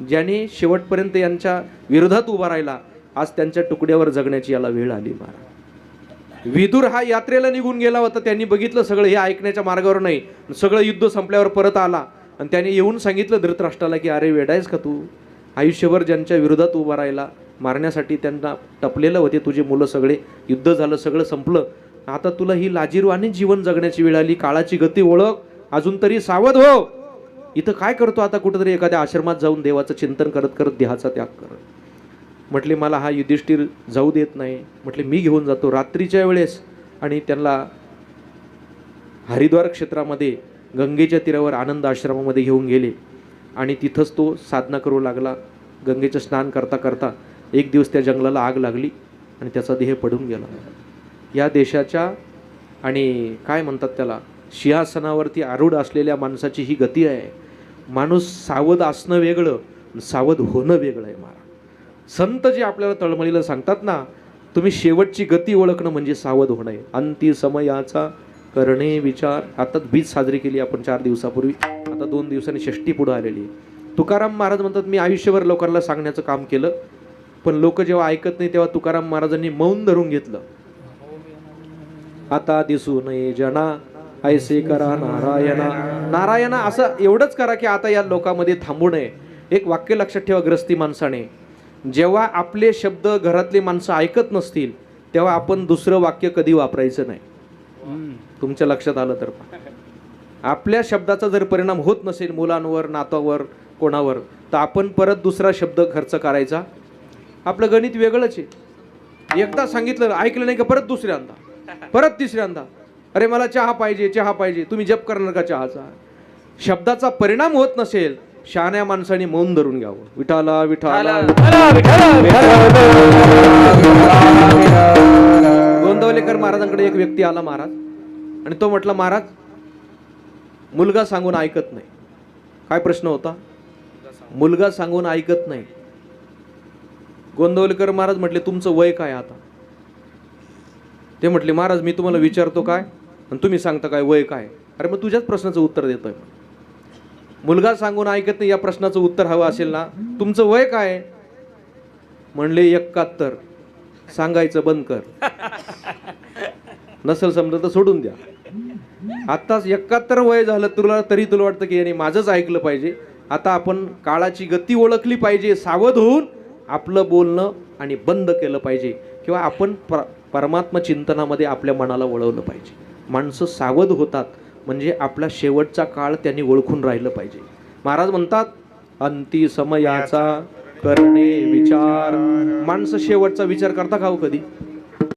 ज्याने शेवटपर्यंत यांच्या विरोधात उभा राहिला, आज त्यांच्या तुकड्यावर जगण्याची याला वेळ आली महाराज. विदुर हा यात्रेला निघून गेला होता. त्यांनी बघितलं सगळं हे ऐकण्याच्या मार्गावर नाही. सगळं युद्ध संपल्यावर परत आला आणि त्याने येऊन सांगितलं धृतराष्ट्राला की अरे वेडायस का तू? आयुष्यभर ज्यांच्या विरोधात उभा राहिला, मारण्यासाठी त्यांना टपलेलं होते तुझे मुलं सगळे, युद्ध झालं, सगळं संपलं. आता तुला ही लाजीरवाणी जीवन जगण्याची वेळ आली. काळाची गती ओळख, अजून तरी सावध हो. इथं काय करतो आता? कुठंतरी एखाद्या आश्रमात जाऊन देवाचं चिंतन करत करत देहाचा त्याग करत. म्हटले मला हा युधिष्ठिर जाऊ देत नाही. म्हटले मी घेऊन जातो रात्रीच्या वेळेस. आणि त्यांना हरिद्वार क्षेत्रामध्ये गंगेच्या तीरावर आनंद आश्रमामध्ये घेऊन गेले आणि तिथंच तो साधना करू लागला. गंगेचं स्नान करता करता एक दिवस त्या जंगलाला आग लागली आणि त्याचा देह पडून गेला. या देशाच्या आणि काय म्हणतात त्याला, सिंहासनावरती आरूढ असलेल्या माणसाची ही गती आहे. माणूस सावध असणं वेगळं, सावध होणं वेगळं आहे महाराज. संत जे आपल्याला तळमळीला सांगतात ना, तुम्ही शेवटची गती ओळखणं म्हणजे सावध होणं आहे. अंती समयाचा करणे विचार. आता बीज साजरी केली आपण 4 दिवसापूर्वी, आता 2 दिवसांनी षष्टी पुढे आलेली. तुकाराम महाराज म्हणतात मी आयुष्यभर लोकांना सांगण्याचं काम केलं, पण लोक जेव्हा ऐकत नाही तेव्हा तुकाराम महाराजांनी मौन धरून घेतलं. आता दिसू नये जना ऐसे करा नारायणा. नारायणा असं एवढंच करा की आता या लोकांमध्ये थांबू नये. एक वाक्य लक्षात ठेवा ग्रस्ती माणसाने, जेव्हा आपले शब्द घरातली माणसं ऐकत नसतील तेव्हा आपण दुसरं वाक्य कधी वापरायचं नाही. तुमच्या लक्षात आलं तर आपल्या शब्दाचा जर परिणाम होत नसेल मुलांवर, नातावर, कोणावर, तर आपण परत दुसरा शब्द खर्च करायचा. आपलं गणित वेगळंच आहे. एकदा सांगितलं ऐकलं नाही का परत दुसऱ्यांदा, परत तिसऱ्यांदा, अरे मला चहा पाहिजे, चहा पाहिजे. तुम्ही जप करणार का चहाचा? शब्दाचा परिणाम होत नसेल, शहाण्या माणसाने मौन धरून घ्यावं. विठाला विठाला. गोंदवलेकर महाराजांकडे एक व्यक्ती आला महाराज, आणि तो म्हटला महाराज मुलगा सांगून ऐकत नाही. काय प्रश्न होता? मुलगा सांगून ऐकत नाही. गोंदवलेकर महाराज म्हटले तुमचं वय काय आता? ते म्हटले महाराज मी तुम्हाला विचारतो काय आणि तुम्ही सांगता काय, वय काय? अरे मग तुझ्याच प्रश्नाचं उत्तर देतोय. मुलगा सांगून ऐकत नाही या प्रश्नाचं उत्तर हवं असेल ना, तुमचं वय काय? म्हणले 71. सांगायचं बंद कर. नसेल समजलं तर सोडून द्या. आत्ताच 71 वय झालं तुला, तरी तुला वाटतं की याने माझंच ऐकलं पाहिजे. आता आपण काळाची गती ओळखली पाहिजे, सावध होऊन आपलं बोलणं आणि बंद केलं पाहिजे, किंवा आपण परमात्मा चिंतनामध्ये आपल्या मनाला वळवलं पाहिजे. माणसं सावध होतात म्हणजे आपला शेवटचा काळ त्यांनी ओळखून राहिलं पाहिजे. महाराज म्हणतात, अंती समयाचा करणे विचार. माणसं शेवटचा विचार करता का हो कधी?